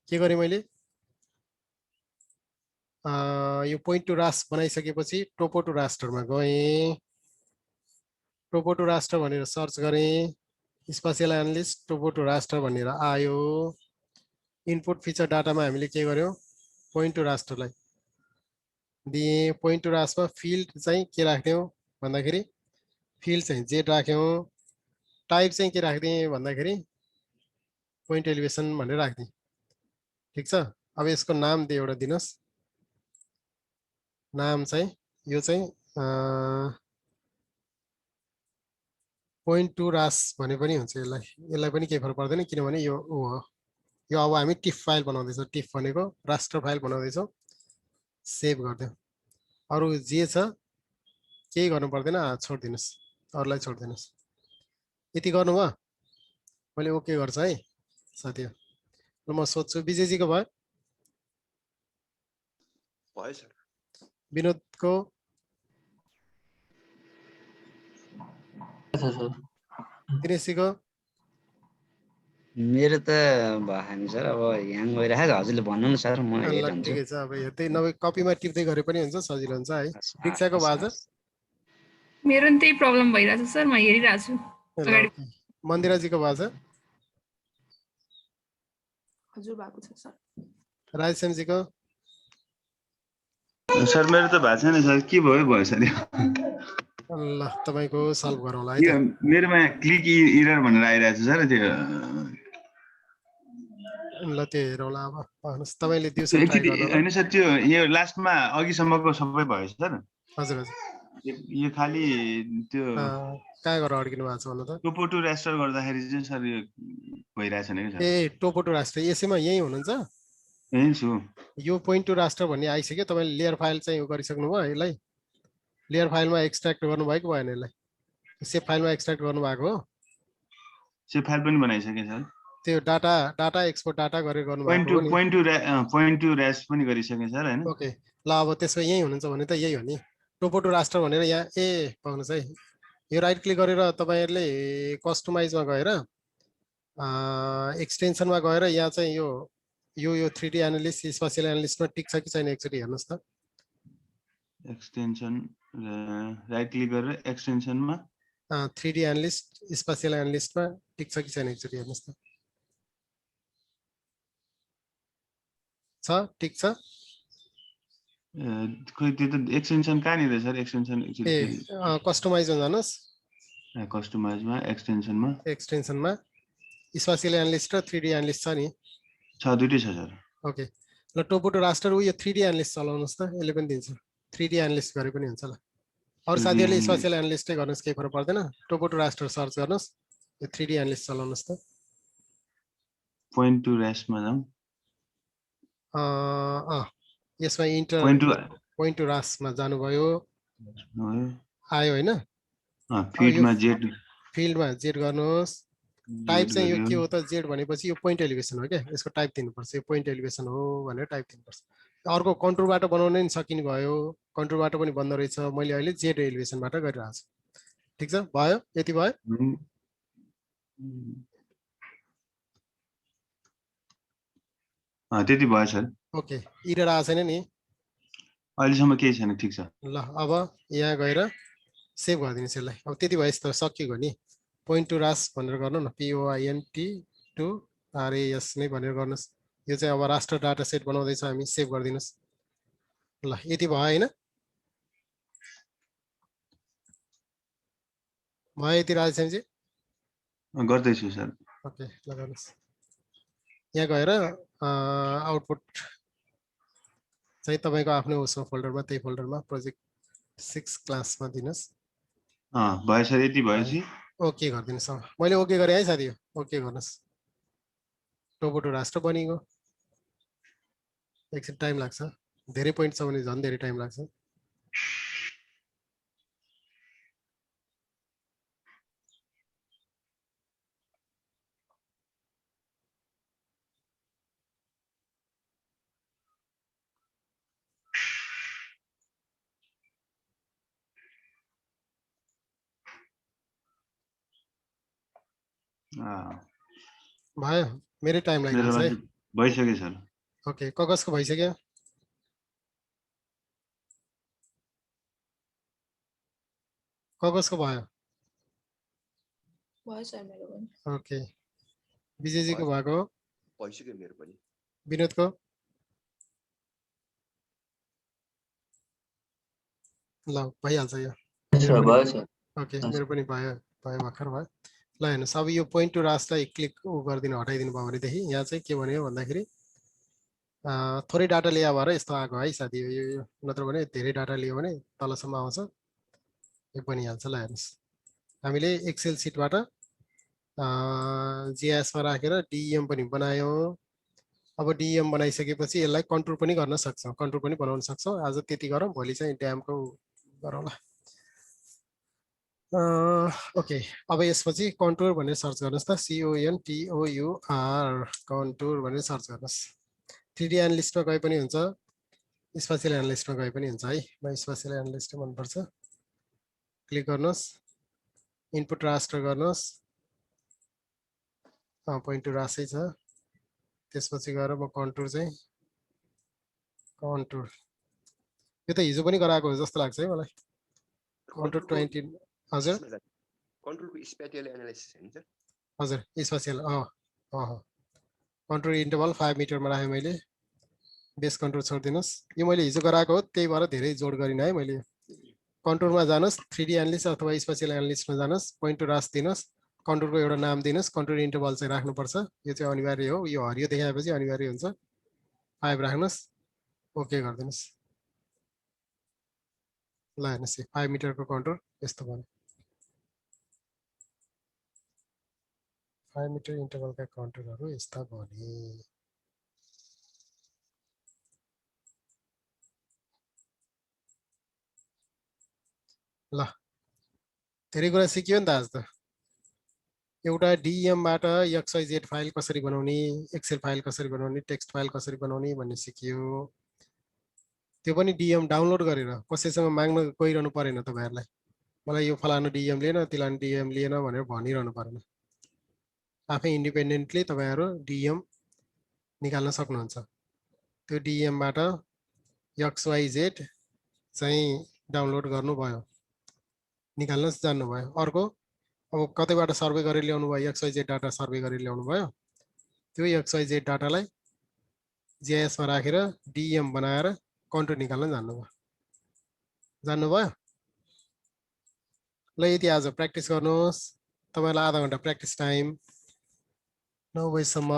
Speaker 1: के गरे मैले यो पोइन्ट टु राष्ट्र बनाइसकेपछि टोपो टु राष्ट्रमा गए टोपो टु राष्ट्र भनेर सर्च गरे स्पेशल एनालिस्ट टोपो टु राष्ट्र भनेर आयो इनपुट फिचर डाटामा हामीले के गर्यौं पोइन्ट टु राष्ट्रलाई दिए पोइन्ट टु राष्ट्रमा फिल्ड चाहिँ के राख्यौं भन्दाखेरि फिल्ड चाहिँ Z राख्यौं टाइप चाहिँ के राख्दिए भन्दाखेरि पोइन्ट एलिभेसन भनेर राख्दिए ठीक छ अब यसको नाम दे एउटा दिनुस् नाम चाहिँ यो चाहिँ पोइन्ट टु रास भने पनि हुन्छ यसलाई पनि केही फरक पर्दैन किनभने यो हो यो अब हामी टिफ फाइल बनाउँदैछौँ टिफ भनेको राष्ट्र फाइल बनाउँदैछौँ सेभ गर्दियौ अरु जे छ केही गर्नु पर्दैन छोड्दिनुस् अरुलाई छोड्दिनुस् यति गर्नुभयो मैले ओके गर्छ है साथीहरु ल म सोध्छु विजयजी को भयो
Speaker 4: भयो सर
Speaker 1: विनोदको दिनेशजीको
Speaker 2: मेरो त भएन सर अब ह्याङ भइरहेको छ हजुरले भन्नु न सर म हेर्छु
Speaker 1: ठिकै छ अब हेर्दै नभए कपीमा टिप्दै गरे पनि हुन्छ सजिलो हुन्छ है दीक्षाको बाजा
Speaker 5: मेरो नि त्यही प्रब्लम भइरहेछ सर म हेरिरहेछु अगाडि
Speaker 1: मन्दिराजीको बाजा
Speaker 8: हजुर भएको छ सर।
Speaker 1: राजेशजीको
Speaker 7: सर मेरो त भएको छैन सर, के भयो सर?
Speaker 1: ल तपाईँको सल्भ गरौँला है
Speaker 7: यो
Speaker 1: त।
Speaker 7: मेरोमा क्लिक इरर भनेर आइरहेको छ सर, त्यो
Speaker 1: ल त्यो हेरौँला अब। भन्नुहोस् तपाईँले दिउँसो ट्राई
Speaker 7: एकचोटि
Speaker 1: गर्नु ल।
Speaker 7: होइन सर, त्यो यो लास्टमा अघिसम्मको सबै भयो सर।
Speaker 1: हजुर हजुर
Speaker 7: यो खालि त्यो
Speaker 1: कहाँ गएर अड्किनु भएको छ भन्नु त?
Speaker 7: टोपो टु रेस्टर गर्दाखेरि चाहिँ सर यो भइरहेको छैन कि सर।
Speaker 1: ए टोपो टु राष्ट्र यसैमा यही हुनुहुन्छ?
Speaker 7: यहीँ छु।
Speaker 1: यो पोइन्ट टु राष्ट्र भन्ने आइसक्यो, तपाईँले लेयर फाइल चाहिँ यो गरिसक्नु भयो यसलाई? लेयर फाइलमा एक्सट्र्याक्ट गर्नुभएको भएन यसलाई? सेभ फाइलमा एक्सट्र्याक्ट गर्नुभएको हो?
Speaker 7: सेभ फाइल पनि बनाइसकेँ सर।
Speaker 1: त्यो डाटा एक्सपोर्ट डाटा गरेर गर्नुभएको हो नि?
Speaker 7: पोइन्ट टु रेस्ट पनि गरिसकेँ सर होइन।
Speaker 1: ओके ल अब त्यसमा यही हुनुहुन्छ भने त यही हो नि, टोपो टु राष्ट्र भनेर यहाँ ए पाउनुहोस् है। यो राइट क्लिक गरेर तपाईँहरूले कस्टमाइजमा गएर एक्सटेन्सनमा गएर यहाँ चाहिँ यो 3D एनालिस्ट स्पेसियल एनालिस्टमा टिक छ कि छैन एकचोटि हेर्नुहोस् त।
Speaker 7: एक्सटेन्सन राइट क्लिक गरेर एक्सटेन्सनमा
Speaker 1: 3D एनालिस्ट स्पेसियल एनालिस्टमा टिक छ कि छैन एकचोटि हेर्नुहोस् त। छ टिक छ?
Speaker 7: खोइ त्यो त एक्सटेन्सन कहाँनिर सर? एक्सटेन्सन
Speaker 1: ए कस्टमाइजमा जानुहोस्,
Speaker 7: कस्टमाइजमा एक्सटेन्सनमा
Speaker 1: एक्सटेन्सनमा स्पेसियल एनालिस्ट र 3D एनालिस्ट छ नि?
Speaker 7: छ, दुइटै छ सर।
Speaker 1: ओके ल टोपो टु राष्ट्र यो 3D एनालिस्ट चलाउनुहोस् त, यसले पनि दिन्छ। 3D एनालिस्ट गरे पनि हुन्छ ल। अरू साथीहरूले स्पेसियल एनालिस्टै गर्नुहोस्, केही फरक पर्दैन। टोपो टु राष्ट्र सर्च गर्नुहोस्, यो 3D एनालिस्ट चलाउनुहोस् त।
Speaker 7: पोइन्ट टु रेस्टमा जाउँ।
Speaker 1: यसमा इन्टर पोइन्ट टु रास्टमा जानुभयो, आयो होइन?
Speaker 7: फिडमा जेड,
Speaker 1: फिल्डमा जेड गर्नुहोस्। टाइप चाहिँ यो के हो त? जेड भनेपछि यो पोइन्ट एलिभेसन हो क्या, यसको टाइप दिनुपर्छ। यो पोइन्ट एलिभेसन हो भनेर टाइप दिनुपर्छ। अर्को कन्ट्रोलबाट बनाउन नि सकिने भयो, कन्ट्रोलबाट पनि बन्द रहेछ। मैले अहिले जेड एलिभेसनबाट गरिरहेको छु। ठिक छ, भयो? यति भयो?
Speaker 7: त्यति भयो सर।
Speaker 1: ओके इरर आएको छैन नि
Speaker 7: अहिलेसम्म केही छैन। ठिक छ
Speaker 1: ल। अब यहाँ गएर सेभ गरिदिनुहोस् यसलाई। अब त्यति भएपछि त सकिएको नि। पोइन्ट टु रास भनेर गर्नु न, POINT टु RAS नै भनेर गर्नुहोस्। यो चाहिँ अब राष्ट्र डाटा सेट बनाउँदैछ हामी, सेभ गरिदिनुहोस्। ल यति भयो होइन? भयो यति राजेशजी?
Speaker 7: गर्दैछु सर।
Speaker 1: ओके ल गर्नुहोस्। यहाँ गएर आउटपुट चाहिँ तपाईँको आफ्नो उसमा फोल्डरमा, त्यही फोल्डरमा प्रोजेक्ट 6 क्लासमा दिनुहोस्।
Speaker 7: भयो सर, यति भएपछि
Speaker 1: ओके गरिदिनुहोस्। मैले ओके गरेँ है साथी, ओके गर्नुहोस्। टोपो टु राष्ट्र बनिगयो। एकछिन टाइम लाग्छ, धेरै पोइन्ट छ भने झन् धेरै टाइम लाग्छ। भयो? मेरै टाइम लागिरहेछ है।
Speaker 7: भइसक्यो सर।
Speaker 1: ओके कगजको भइसक्यो? कगजको भयो?
Speaker 8: भयो सर मेरो पनि।
Speaker 1: ओके विजयजीको भएको?
Speaker 4: भइसक्यो मेरो पनि।
Speaker 1: विनोदको? ल भइहाल्छ यो। ओके मेरो पनि भयो भर्खर भयो। ल हेर्नुहोस्, अब यो पोइन्ट टु रास्टलाई क्लिक गरिदिनु, हटाइदिनु भयो भनेदेखि यहाँ चाहिँ के भन्यो भन्दाखेरि थोरै डाटा लिया भएर यस्तो आएको है साथी। यो नत्र भने धेरै डाटा लियो भने तलसम्म आउँछ, यो बनिहाल्छ। ल हेर्नुहोस्, हामीले एक्सेल सिटबाट GIS मा राखेर DEM पनि बनायौँ। अब DEM बनाइसकेपछि यसलाई कन्ट्रोल पनि गर्न सक्छौँ, कन्ट्रोल पनि बनाउन सक्छौँ। आज त्यति गरौँ, भोलि चाहिँ ड्यामको गरौँला। ओके अब यसपछि कन्टुर भनेर सर्च गर्नुहोस् त, CONTOUR कन्टुर भनेर सर्च गर्नुहोस्। 3D एनालिस्टमा गए पनि हुन्छ, स्पेसियल एनालिस्टमा गए पनि हुन्छ है। म स्पेसियल एनालिस्ट मनपर्छ। क्लिक गर्नुहोस्, इनपुट रास्टर गर्नुहोस्। पोइन्ट टु रासै छ। त्यसपछि गएर म कन्टुर चाहिँ कन्टुर, यो त हिजो पनि गराएको हो जस्तो लाग्छ है मलाई। कन्टुर 20 हजुर
Speaker 4: कन्ट्रोलको स्पेसियल एनालिसिस हैन सर?
Speaker 1: हजुर स्पेसियल कन्ट्रोल इन्टरभल 5 मिटरमा राखेँ मैले बेस कन्ट्रोल छोडिदिनुहोस् यो मैले हिजो गराएको हो त्यही भएर धेरै जोड गरिनँ है मैले कन्ट्रोलमा जानुहोस् 3D एनालिस्ट अथवा स्पेसियल एनालिस्टमा जानुहोस् पोइन्ट टु रास दिनुहोस् कन्ट्रोलको एउटा नाम दिनुहोस् कन्ट्रोल इन्टरभल चाहिँ राख्नुपर्छ यो चाहिँ अनिवार्य हो यो हरियो देखाएपछि अनिवार्य हुन्छ 5 राख्नुहोस् ओके गरिदिनुहोस् ल हेर्नुहोस् 5 मिटरको कन्ट्रोल यस्तो भयो 5 मिटर इन्टरभलका कन्ट्रोलहरू यस्ता बने ल धेरै कुरा सिकियो नि त आज त एउटा डिएमबाट XYZ फाइल कसरी बनाउने एक्सेल फाइल कसरी बनाउने टेक्स्ट फाइल कसरी बनाउने भन्ने सिकियो त्यो पनि डिएम डाउनलोड गरेर कसैसँग माग्न गइरहनु परेन तपाईहरुलाई मलाई यो फलानु डिएम लिएन तिलानु डिएम लिएन भनेर भनिरहनु परेन आफै इन्डिपेन्डेन्टली तपाईहरु डिएम निकाल्न सक्नुहुन्छ त्यो डिएमबाट XYZ चाहिँ डाउनलोड गर्नुभयो निकाल्न जान्नु भयो अर्को अब कतैबाट सर्वे गरेर ल्याउनु भयो XYZ डाटा सर्वे गरेर ल्याउनु भयो त्यो XYZ डाटालाई जीआईएस मा राखेर डिएम बनाएर कन्ट्रोल निकाल्न जान्नुभयो ल यति आज प्र्याक्टिस गर्नुहोस् तपाईलाई आधा घण्टा प्र्याक्टिस टाइम 9 बजेसम्म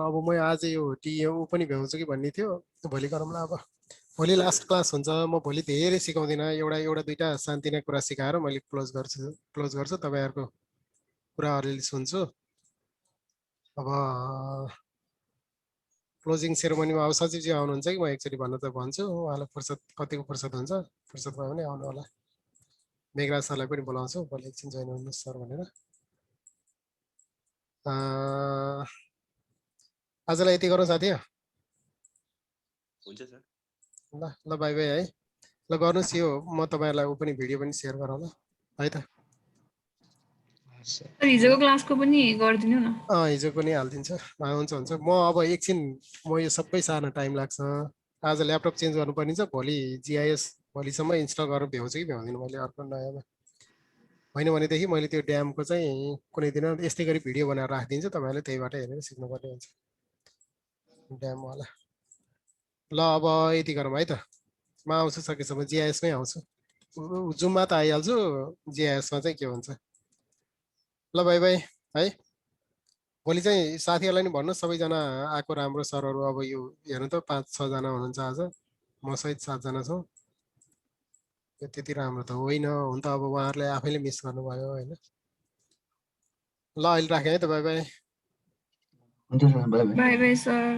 Speaker 1: अब म आज यो डिएम पनि भ्याउँछु कि भन्ने थियो भोलि गरौँला अब भोलि लास्ट क्लास हुन्छ म भोलि धेरै सिकाउँदिन एउटा दुईटा शान्तिना कुरा सिकाएर मैले क्लोज गर्छु तपाईहरुको कुरा अलिअलि सुन्छु अब क्लोजिङ सेरेमनीमा अब सचिवजी आउनुहुन्छ कि म एकचोटी भन्न त भन्छु उहाँलाई फुर्सद कतिको फुर्सद हुन्छ फुर्सद भयो भने आउनु होला मेघराज सरलाई पनि बोलाउँछु भोलि एकछिन जोइन हुनुहोस् सर भनेर आजलाई यति गरौँ साथी
Speaker 4: हुन्छ सर
Speaker 1: ल बाइ बाइ है ल गर्नुस् यो म तपाईहरुलाई पनि भिडियो पनि शेयर गराउँला है त
Speaker 5: सर हिजोको क्लासको पनि गरिदिनु न
Speaker 1: हिजो पनि हाल्दिन्छ हुन्छ म अब एकछिन म यो सबै सार्न टाइम लाग्छ आज ल्यापटप चेन्ज गर्नुपर्ने छ भोलि जीआईएस भोलिसम्म इन्स्टल गरेर भ्याउँछु कि भ्याउँदिन मैले अर्को नयाँमा होइन भनेदेखि मैले त्यो ड्यामको चाहिँ कुनै दिन यस्तै गरी भिडियो बनाएर राखिदिन्छु तपाईहरुले त्यहीबाट हेरेर सिक्नुपर्ने हुन्छ ड्यामवाला ल अब यति गरौँ है त म आउँछु सकेसम्म जीआईएसमै आउँछु जुममा त आइहाल्छु जीआईएसमा चाहिँ के हुन्छ ल बाइ बाइ है भोलि चाहिँ साथीहरूलाई नि भन्नु सबैजना आएको राम्रो सरहरू अब यो हेर्नु त 5-6 जना हुनुहुन्छ आज म सहित 7 जना छौँ त्यति राम्रो त होइन हुन त अब उहाँहरूले आफैले मिस गर्नुभयो होइन ल अहिले राखेँ है त बाइ बाइ
Speaker 6: हुन्छ sir bye bye
Speaker 5: by by sir